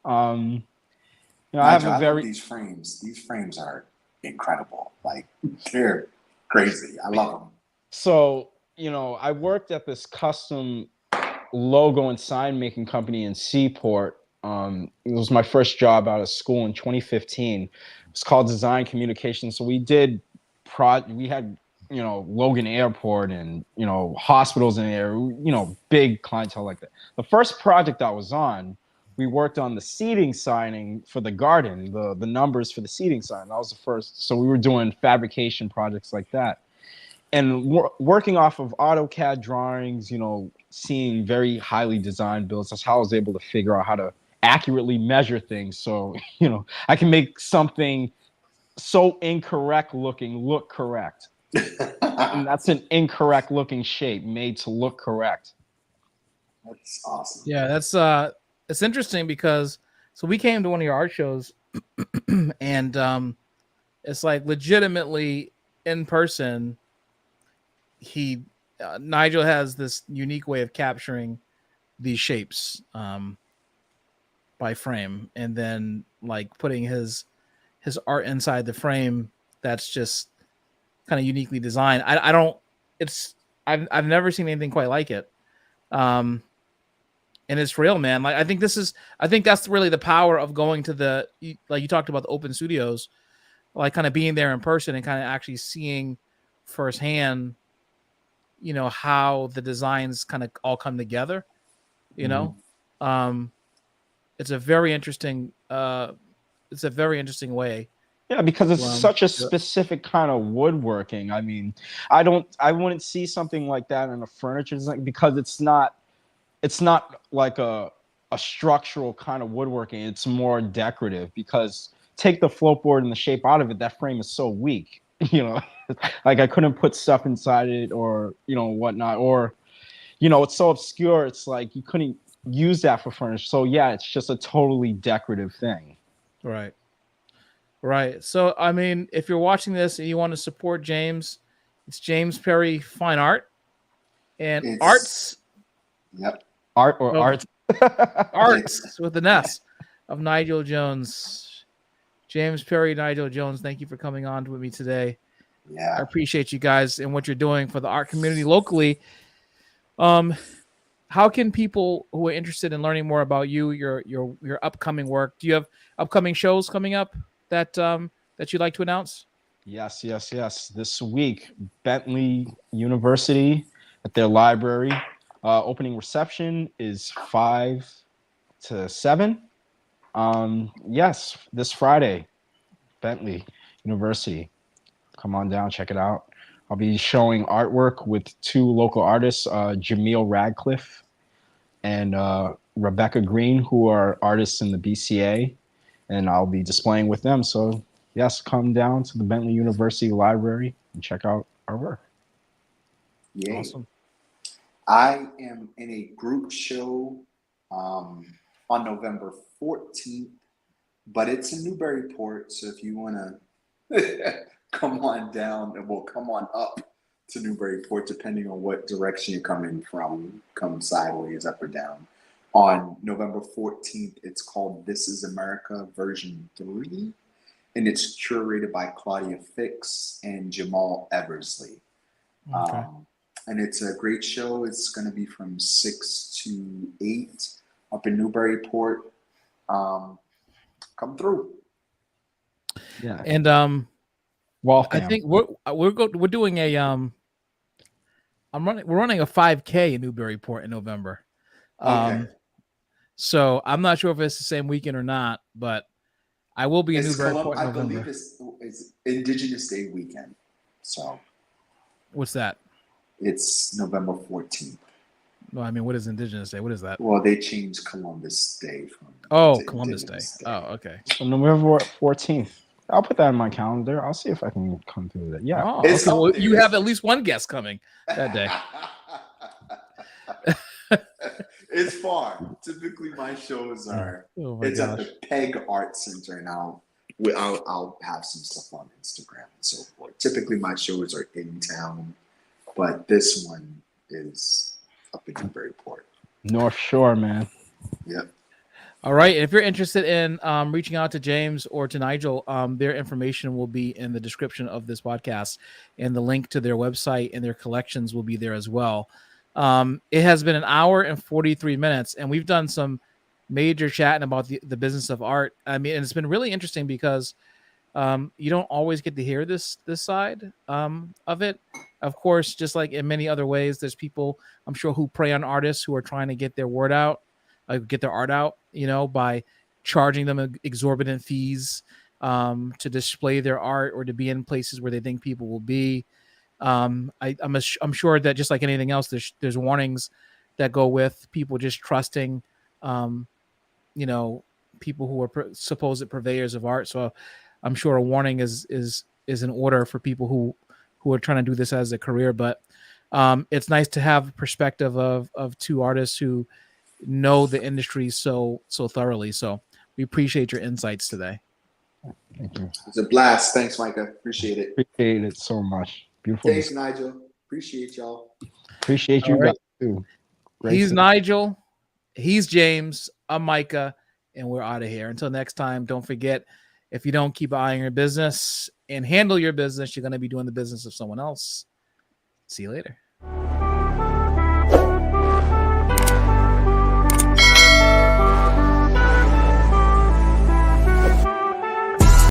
I have a love these frames. These frames are incredible. Like they're crazy. I love them. So, I worked at this custom logo and sign making company in Seaport. It was my first job out of school in 2015. It's called Design Communications. So we did we had, Logan Airport and, hospitals in there, big clientele like that. The first project I was on, we worked on the seating signing for the garden, the numbers for the seating sign. That was the first. So we were doing fabrication projects like that. And working off of AutoCAD drawings, seeing very highly designed builds, that's how I was able to figure out how to accurately measure things. So, I can make something so incorrect looking look correct. And that's an incorrect looking shape made to look correct. That's awesome. Yeah, that's it's interesting because so we came to one of your art shows and it's like legitimately in person Nigel has this unique way of capturing these shapes by frame and then like putting his art inside the frame that's just kind of uniquely designed. I don't it's I've never seen anything quite like it. And it's real, man. Like I think that's really the power of going to the, like you talked about, the open studios, like kind of being there in person and kind of actually seeing firsthand, how the designs kind of all come together, it's a very interesting way. Yeah, because it's such a Yeah. specific kind of woodworking. I mean, I wouldn't see something like that in a furniture design because it's not like a structural kind of woodworking. It's more decorative because take the float board and the shape out of it, that frame is so weak, like I couldn't put stuff inside it or, whatnot, or, it's so obscure. It's like you couldn't use that for furniture. So yeah, it's just a totally decorative thing. Right. Right. So, I mean, if you're watching this and you want to support James, it's James Perry Fine Art and Arts. Yep. Art or art. Arts with an S of Nigel Jones. James Perry, Nigel Jones, thank you for coming on with me today. Yeah. I appreciate you guys and what you're doing for the art community locally. How can people who are interested in learning more about you, your upcoming work, do you have upcoming shows coming up that you'd like to announce? Yes. This week, Bentley University at their library. Opening reception is 5 to 7. Yes, this Friday, Bentley University. Come on down, check it out. I'll be showing artwork with 2 local artists, Jameel Radcliffe and Rebecca Green, who are artists in the BCA, and I'll be displaying with them. So yes, come down to the Bentley University Library and check out our work. Yay. Awesome. I am in a group show on November 14th, but it's in Newburyport. So if you want to come on down, well, come on up to Newburyport, depending on what direction you're coming from, come sideways, up or down. On November 14th, it's called This Is America version 3, and it's curated by Claudia Fix and Jamal Eversley. Okay. And it's a great show. It's going to be from 6 to 8 up in Newburyport. Come through. Yeah. And welcome. I think we're doing a we're running a 5K in Newburyport in November. Okay. So I'm not sure if it's the same weekend or not, but I will be in Newburyport in I November. believe it's Indigenous Day weekend. So What's that? it's November 14th. No, I mean, what is Indigenous Day? What is that? Well, they changed Columbus Day from Columbus Day. Indigenous Day. Oh, okay. So November 14th. I'll put that in my calendar. I'll see if I can come through that. Yeah. Oh, It's okay. Well, something. you have at least one guest coming that day. It's far. Typically, my shows are. Oh my It's gosh. at the Peg Art Center, and I'll have some stuff on Instagram and so forth. Typically, my shows are in town, but this one is up in Newburyport. North Shore, man. Yep. All right. If you're interested in reaching out to James or to Nigel, their information will be in the description of this podcast, and the link to their website and their collections will be there as well. It has been 1 hour and 43 minutes, and we've done some major chatting about the business of art. I mean, and it's been really interesting because you don't always get to hear this side of it. Of course, just like in many other ways, there's people, I'm sure, who prey on artists who are trying to get their word out, get their art out, by charging them exorbitant fees to display their art or to be in places where they think people will be. I'm sure that just like anything else, there's warnings that go with people just trusting, people who are supposed purveyors of art. So I'm sure a warning is in order for people who are trying to do this as a career. But It's nice to have a perspective of two artists who know the industry so thoroughly. So we appreciate your insights today. Thank you. It's a blast. Thanks, Micah. Appreciate it. Appreciate it so much. Beautiful. Thanks, Nigel. Appreciate y'all. Appreciate you All right. guys too. Great He's to- Nigel. He's James. I'm Micah, and we're out of here. Until next time, don't forget, if you don't keep eyeing your business and handle your business, you're going to be doing the business of someone else. See you later.